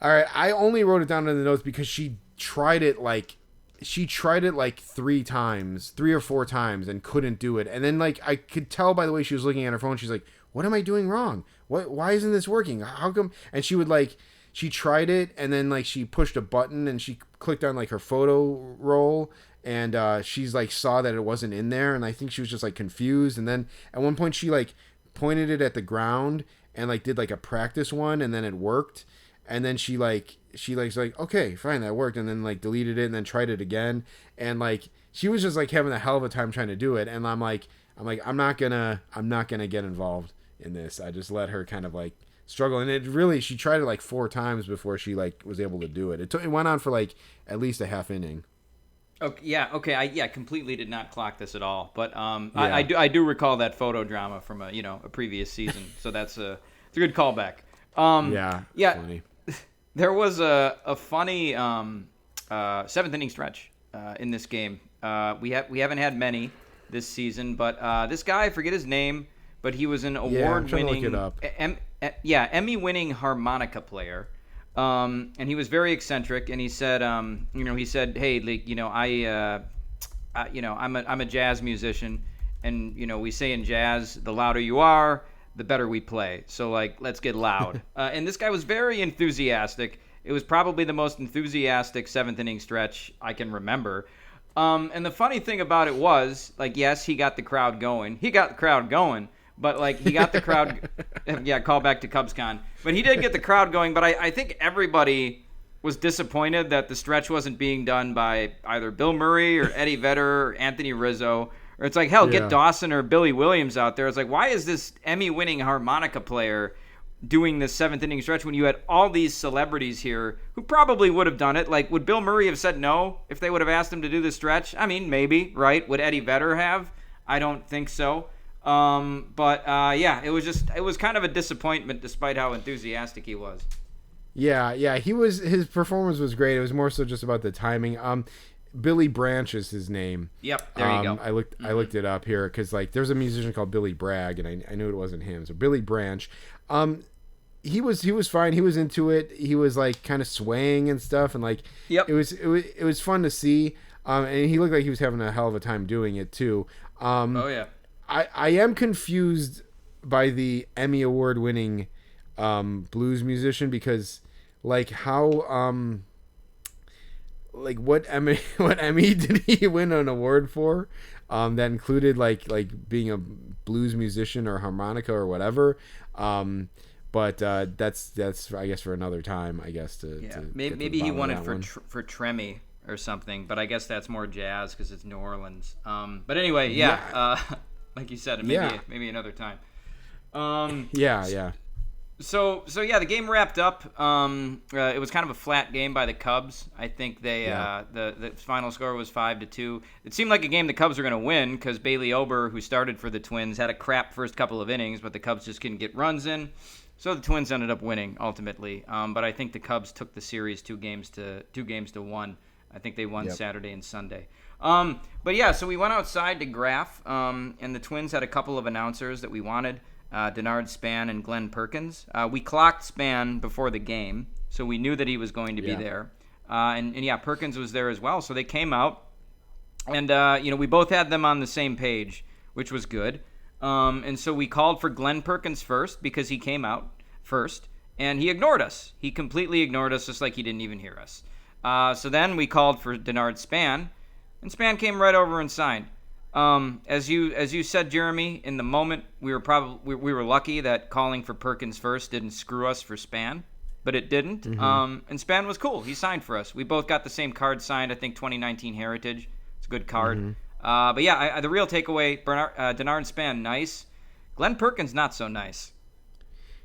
All right, I only wrote it down in the notes because she tried it like 3 or 4 times and couldn't do it. And then like I could tell by the way she was looking at her phone, she's like, what am I doing wrong? Why isn't this working? How come? And she would like, she tried it and then like she pushed a button and she clicked on like her photo roll and she's like saw that it wasn't in there, and I think she was just like confused. And then at one point she like pointed it at the ground and like did like a practice one, and then it worked. And then she she's like, okay, fine, that worked, and then like deleted it and then tried it again, and like she was just like having a hell of a time trying to do it, and I'm like I'm not gonna get involved in this. I just let her kind of like struggle, and she tried it like 4 times before she like was able to do it. It went on for like at least a half inning. Okay. I completely did not clock this at all, but I do recall that photo drama from a previous season, so it's a good callback. Funny. There was a funny 7th inning stretch in this game. We haven't had many this season, but this guy, I forget his name, but he was an award-winning, Emmy-winning harmonica player. And he was very eccentric, and he said, hey, like, I'm a jazz musician, and we say in jazz, the louder you are, the better we play. So like, let's get loud. And this guy was very enthusiastic. It was probably the most enthusiastic 7th inning stretch I can remember. And the funny thing about it was, like, yes, he got the crowd going. But, like, he got the crowd – call back to CubsCon. But he did get the crowd going. But I think everybody was disappointed that the stretch wasn't being done by either Bill Murray or Eddie Vedder or Anthony Rizzo. Or it's like, hell, get Dawson or Billy Williams out there. It's like, why is this Emmy-winning harmonica player doing this 7th inning stretch when you had all these celebrities here who probably would have done it? Like, would Bill Murray have said no if they would have asked him to do the stretch? I mean, maybe, right? Would Eddie Vedder have? I don't think so. It was kind of a disappointment despite how enthusiastic he was. Yeah, his performance was great. It was more so just about the timing. Billy Branch is his name. Yep, there you go. I looked it up here because like there's a musician called Billy Bragg, and I knew it wasn't him. So Billy Branch, he was fine. He was into it. He was like kind of swaying and stuff, and like it was fun to see. And he looked like he was having a hell of a time doing it too. I am confused by the Emmy Award winning blues musician because like how like what Emmy did he win an award for that included like being a blues musician or harmonica or whatever, but that's I guess for another time, I guess maybe he won it for Tremmy or something, but I guess that's more jazz because it's New Orleans. But anyway, like you said, maybe another time. So the game wrapped up. It was kind of a flat game by the Cubs. I think the final score was 5-2. It seemed like a game the Cubs were going to win because Bailey Ober, who started for the Twins, had a crap first couple of innings, but the Cubs just couldn't get runs in. So the Twins ended up winning ultimately. But I think the Cubs took the series 2 games to 1. I think they won Saturday and Sunday. So we went outside to graph, and the Twins had a couple of announcers that we wanted, Denard Span and Glenn Perkins. We clocked Span before the game, so we knew that he was going to be there. Perkins was there as well, so they came out, and we both had them on the same page, which was good. And so we called for Glenn Perkins first because he came out first, and he ignored us. He completely ignored us, just like he didn't even hear us. So then we called for Denard Span, and Span came right over and signed. As you said, Jeremy, in the moment we were lucky that calling for Perkins first didn't screw us for Span, but it didn't. Mm-hmm. And Span was cool. He signed for us. We both got the same card signed. I think 2019 Heritage. It's a good card. Mm-hmm. The real takeaway: Denard Span, nice. Glenn Perkins, not so nice.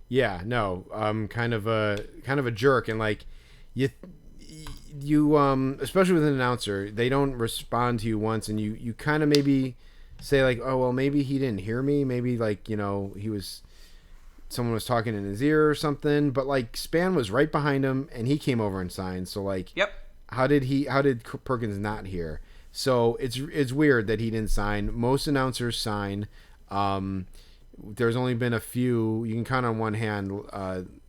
Yeah, no, kind of a jerk, and like you especially with an announcer, they don't respond to you once, and you kind of maybe say like, oh well, maybe he didn't hear me, maybe like someone was talking in his ear or something, but like Span was right behind him and he came over and signed, so like how did Perkins not hear? So it's weird that he didn't sign. Most announcers sign. There's only been a few, you can count on one hand,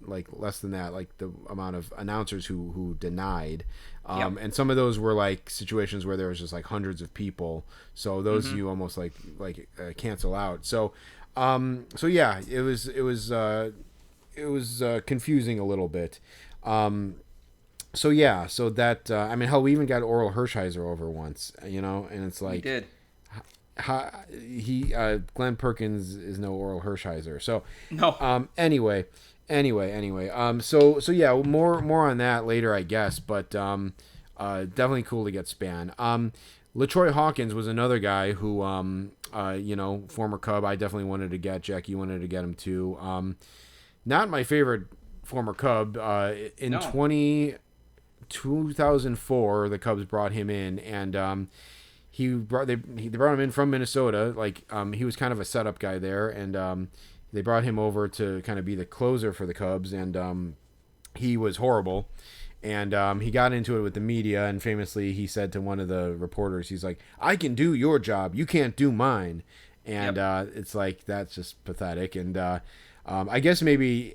like less than that, like the amount of announcers who denied. And some of those were like situations where there was just like hundreds of people. So those you almost like cancel out. So it was confusing a little bit. So that hell, we even got Oral Hershiser over once, and it's like we did. Glenn Perkins is no Oral Hershiser. So no. Anyway, Anyway, so yeah, more on that later, I guess. But definitely cool to get Span. Latroy Hawkins was another guy who, former Cub. I definitely wanted to get. Jack, you wanted to get him too. Not my favorite former Cub. In No. 2004, the Cubs brought him in, and they brought him in from Minnesota. Like he was kind of a setup guy there, and they brought him over to kind of be the closer for the Cubs, and he was horrible. And he got into it with the media, and famously he said to one of the reporters, he's like, "I can do your job, you can't do mine." And it's like, that's just pathetic. And I guess maybe,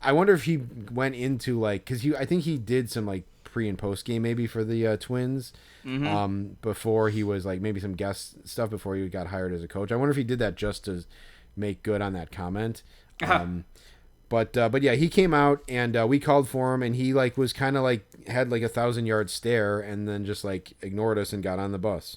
I wonder if he went into like, because I think he did some like pre and post game maybe for the Twins, before he was like maybe some guest stuff before he got hired as a coach. I wonder if he did that just to make good on that comment. But yeah, he came out, and we called for him, and he like was kind of like had like 1,000-yard stare, and then just like ignored us and got on the bus.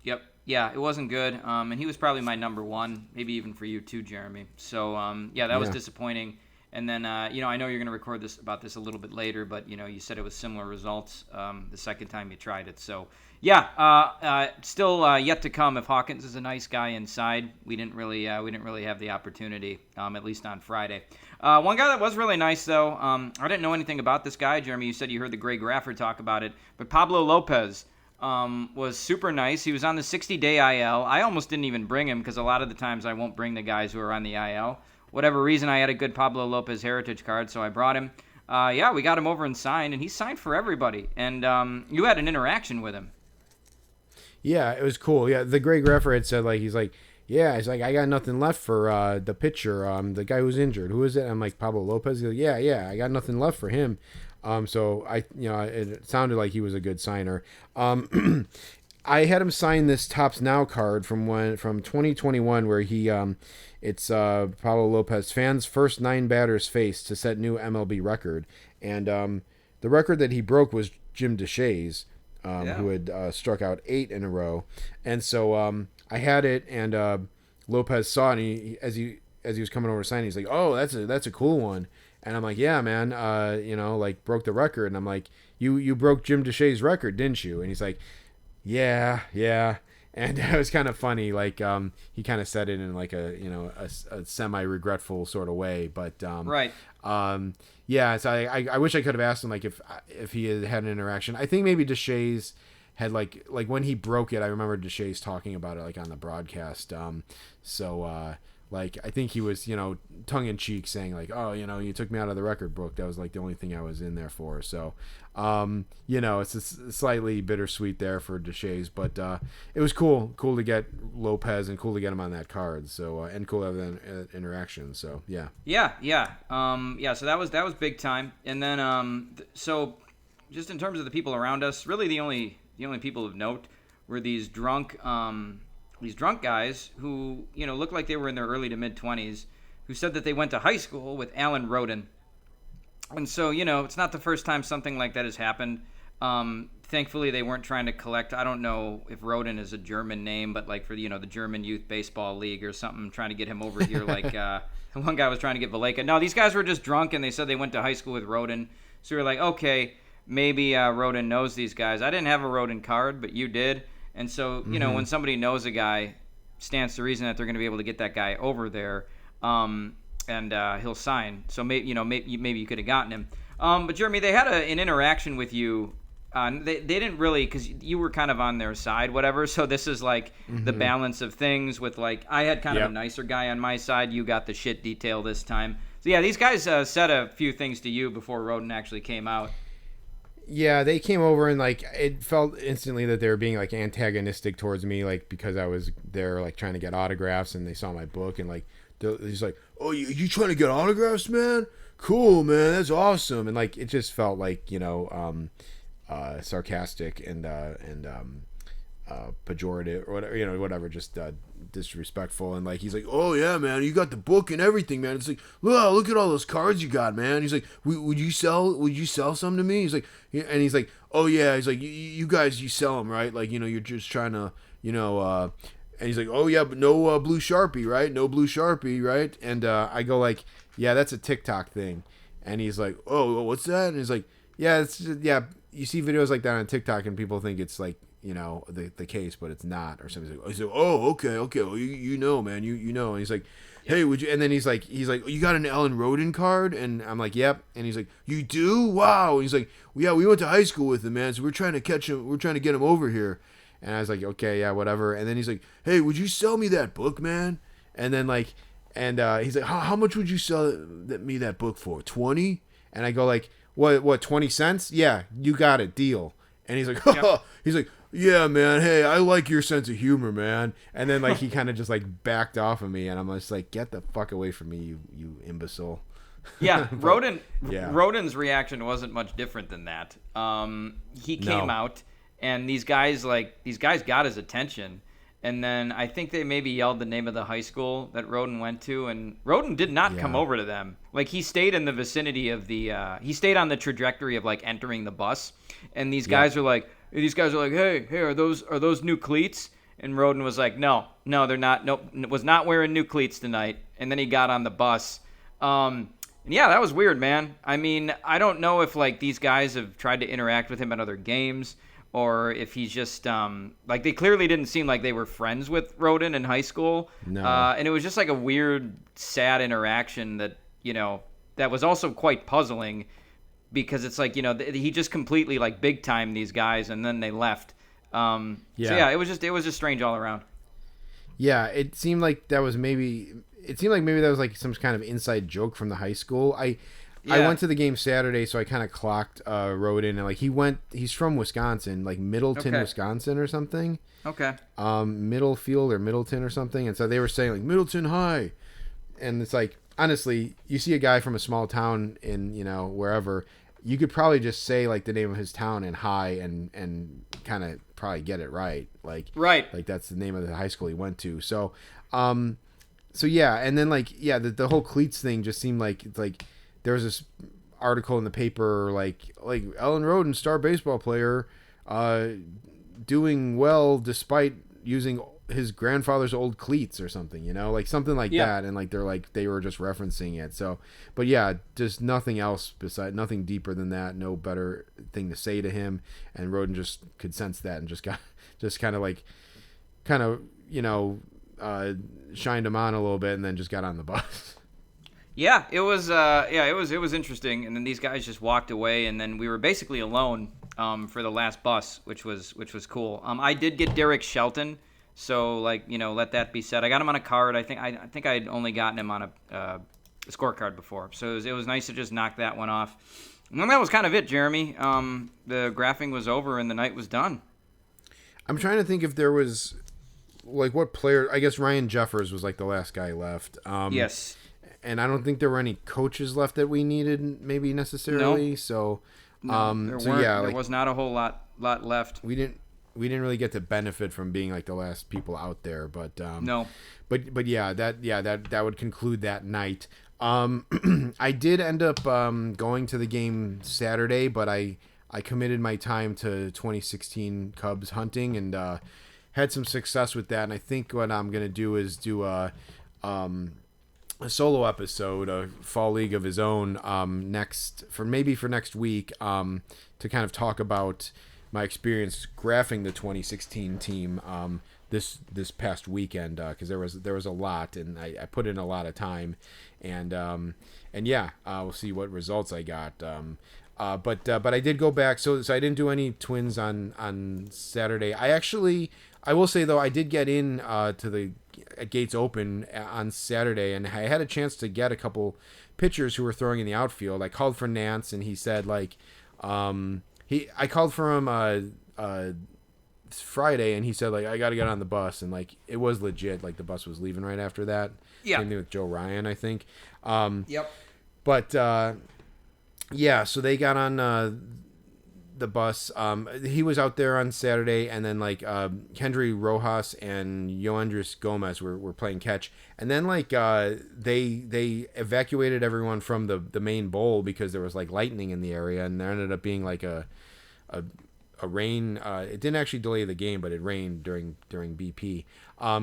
Yep. Yeah, it wasn't good. And he was probably my number one, maybe even for you too, Jeremy. So that was disappointing. And then I know you're going to record this a little bit later, but you said it was similar results the second time you tried it. So yeah, still yet to come. If Hawkins is a nice guy inside, we didn't really have the opportunity, at least on Friday. One guy that was really nice though, I didn't know anything about this guy. Jeremy, you said you heard the Greg Grafford talk about it, but Pablo Lopez was super nice. He was on the 60-day IL. I almost didn't even bring him because a lot of the times I won't bring the guys who are on the IL. Whatever reason, I had a good Pablo Lopez heritage card, so I brought him. We got him over and signed, and he signed for everybody. And you had an interaction with him. Yeah, it was cool. Yeah, the Greg Greffer had said, like, he's like, I got nothing left for the pitcher, the guy who's injured. Who is it? I'm like, Pablo Lopez. He's like, yeah, I got nothing left for him. So it sounded like he was a good signer. I had him sign this Tops Now card from 2021, where he it's Pablo Lopez, fans' first 9 batters faced to set new MLB record, and the record that he broke was Jim DeShay's, who had struck out 8 in a row, and so I had it, and Lopez saw it, and he, as he was coming over to sign, he's like, "Oh, that's a cool one." And I'm like, "Yeah, man, like broke the record." And I'm like, "You broke Jim DeShay's record, didn't you?" And he's like, Yeah. And it was kind of funny. Like, he kind of said it in like a semi-regretful sort of way. But Right. yeah. So I wish I could have asked him like if he had an interaction. I think maybe DeShay's had like when he broke it. I remember DeShay's talking about it like on the broadcast. Like I think he was tongue in cheek saying like, "Oh, you took me out of the record book. That was like the only thing I was in there for." So it's slightly bittersweet there for DeShay's, but it was cool to get Lopez and cool to get him on that card. So and cool to have that interaction. So yeah. So that was big time. And then so just in terms of the people around us, really the only people of note were these drunk guys who looked like they were in their early to mid 20s, who said that they went to high school with Alan Roden. And so, it's not the first time something like that has happened. Thankfully, they weren't trying to collect. I don't know if Roden is a German name, but like for the German Youth Baseball League or something, trying to get him over here. Like one guy was trying to get Valleca. No, these guys were just drunk, and they said they went to high school with Roden. So we were like, okay, maybe Roden knows these guys. I didn't have a Roden card, but you did. And so, when somebody knows a guy, stands to reason that they're going to be able to get that guy over there. And he'll sign. So maybe you could have gotten him. But Jeremy, they had an interaction with you. They didn't really, because you were kind of on their side, whatever. So this is like the balance of things with like, I had kind of a nicer guy on my side. You got the shit detail this time. So yeah, these guys said a few things to you before Roden actually came out. Yeah, they came over and like it felt instantly that they were being like antagonistic towards me, like because I was there like trying to get autographs, and they saw my book and like he's like, "Oh, you trying to get autographs, man? Cool, man, that's awesome." And like it just felt like sarcastic and pejorative or whatever, just disrespectful. And like he's like, "Oh yeah, man, you got the book and everything, man." It's like, look at all those cards you got, man. He's like, would you sell some to me? He's like, and he's like, "Oh yeah," he's like, you guys, you sell them, right? Like you're just trying to And he's like, oh yeah, but no blue Sharpie, right? No blue Sharpie, right? And I go like, yeah, that's a TikTok thing. And he's like, oh, what's that? And he's like, yeah, it's just, yeah. You see videos like that on TikTok, and people think it's like, you know, the case, but it's not, or something. He's like, oh, okay, well, you know, man, you know. And he's like, hey, would you? And then he's like, you got an Ellen Roden card? And I'm like, yep. And he's like, you do? Wow. And he's like, well, yeah, we went to high school with him, man. So we're trying to catch him. We're trying to get him over here. And I was like, okay, yeah, whatever. And then he's like, hey, would you sell me that book, man? And then like, and he's like, how much would you sell me that book for? 20? And I go like, what, 20 cents? Yeah, you got it, deal. And he's like, Yep. he's like, yeah, man, hey, I like your sense of humor, man. And then like he kind of just like backed off of me, and I'm just like, get the fuck away from me, you imbecile. Yeah, But, Roden's reaction wasn't much different than that. He came out, and these guys got his attention, and then I think they maybe yelled the name of the high school that Roden went to, and Roden did not come over to them. Like, he stayed in the vicinity of he stayed on the trajectory of like entering the bus, and these guys are like, hey, are those new cleats? And Roden was like, no, they're not. Nope, was not wearing new cleats tonight. And then he got on the bus. Yeah, that was weird, man. I mean, I don't know if like these guys have tried to interact with him at other games, or if he's just like, they clearly didn't seem like they were friends with Roden in high school. No. And it was just like a weird, sad interaction that, you know, that was also quite puzzling, because it's like, you know, he just completely like big time these guys, and then they left. So yeah, it was just strange all around. Yeah, it seemed like that was maybe that was like some kind of inside joke from the high school. I went to the game Saturday, so I kind of clocked Roden, and like he's from Wisconsin, like Middleton, Wisconsin or something. Okay. Middlefield or Middleton or something. And so they were saying like Middleton High. And it's like, honestly, you see a guy from a small town in, you know, wherever, you could probably just say like the name of his town and high and kind of probably get it right. Like, right. Like that's the name of the high school he went to. So, so yeah. And then like, yeah, the whole cleats thing just seemed like, it's like there was this article in the paper, like Ellen Roden, star baseball player, doing well despite using his grandfather's old cleats or something, you know, like something like that. And like they were just referencing it. So, but yeah, just nothing else nothing deeper than that. No better thing to say to him. And Roden just could sense that and just kind of you know, shined him on a little bit and then just got on the bus. Yeah, it was interesting. And then these guys just walked away, and then we were basically alone for the last bus, which was cool. I did get Derek Shelton. So, like, you know, let that be said. I got him on a card. I think I'd only gotten him on a scorecard before. So it was nice to just knock that one off. And then that was kind of it, Jeremy. The graphing was over and the night was done. I'm trying to think if there was, like, what player. I guess Ryan Jeffers was, like, the last guy left. Yes. And I don't think there were any coaches left that we needed, maybe necessarily. No. So, there was not a whole lot left. We didn't really get to benefit from being like the last people out there, but no. But that would conclude that night. I did end up going to the game Saturday, but I committed my time to 2016 Cubs hunting and had some success with that. And I think what I'm gonna do is do a solo episode, a fall league of his own, next week, to kind of talk about my experience graphing the 2016 team this past weekend, because there was a lot, and I put in a lot of time, and yeah, we'll see what results I got. But I did go back, so I didn't do any Twins on Saturday. I will say though, I did get in to the Gates Open on Saturday, and I had a chance to get a couple pitchers who were throwing in the outfield. I called for Nance, and he said like, I called for him Friday, and he said like, I got to get on the bus, and like it was legit, like the bus was leaving right after that. Yeah. Same thing with Joe Ryan, I think. Yep. But yeah, so they got on the bus. He was out there on Saturday, and then like Kendry Rojas and Yoendris Gomez were playing catch, and then like they evacuated everyone from the main bowl because there was like lightning in the area, and there ended up being like a a rain. It didn't actually delay the game, but it rained during BP.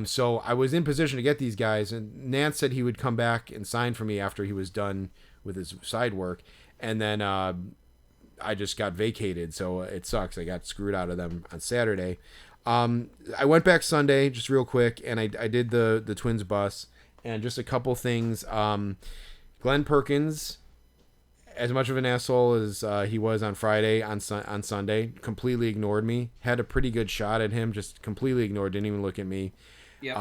So I was in position to get these guys, and Nance said he would come back and sign for me after he was done with his side work, and then I just got vacated, so it sucks. I got screwed out of them on Saturday. I went back Sunday just real quick, and I did the Twins bus, and just a couple things. Glenn Perkins, as much of an asshole as he was on Friday, on Sunday, completely ignored me. Had a pretty good shot at him, just completely ignored, didn't even look at me. Yep.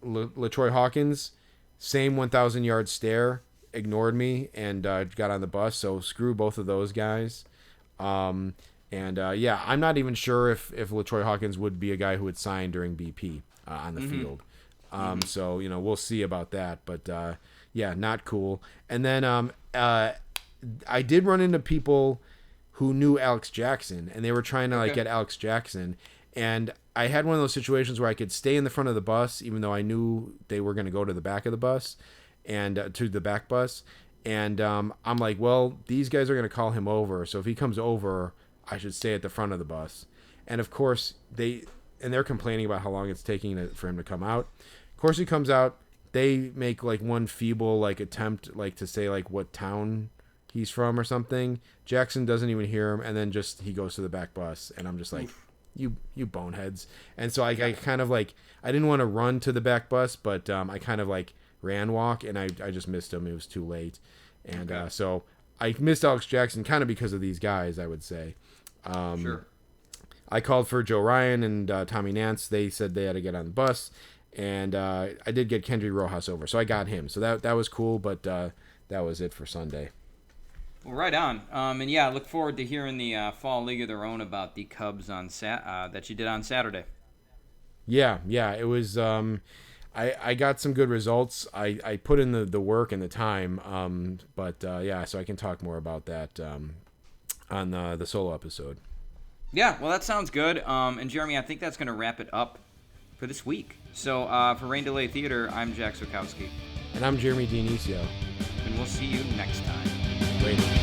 Latroy Hawkins, same 1,000-yard stare, ignored me, and got on the bus, so screw both of those guys. I'm not even sure if Latroy Hawkins would be a guy who would sign during BP on the field. So, we'll see about that, but not cool. And then I did run into people who knew Alex Jackson, and they were trying to get Alex Jackson, and I had one of those situations where I could stay in the front of the bus even though I knew they were going to go to the back of the bus and to the back bus, and I'm like, well, these guys are going to call him over, so if he comes over, I should stay at the front of the bus. And of course they're complaining about how long it's taking for him to come out. Of course he comes out. They make one feeble attempt to say what town he's from or something. Jackson doesn't even hear him, and then he goes to the back bus, and I'm just like, you boneheads. And so I kind of I didn't want to run to the back bus, but I kind of ran walk, and I just missed him. It was too late, and so I missed Alex Jackson kind of because of these guys, I would say. Sure. I called for Joe Ryan and Tommy Nance. They said they had to get on the bus, and I did get Kendry Rojas over, so I got him. So that was cool, but that was it for Sunday. Well, right on. I look forward to hearing the Fall League of Their Own about the Cubs on that you did on Saturday. Yeah, it was. I got some good results. I put in the work and the time, so I can talk more about that on the solo episode. Yeah, well, that sounds good. And Jeremy, I think that's going to wrap it up for this week. So for Rain Delay Theater, I'm Jack Sokowski. And I'm Jeremy Dionisio. And we'll see you next time. Later.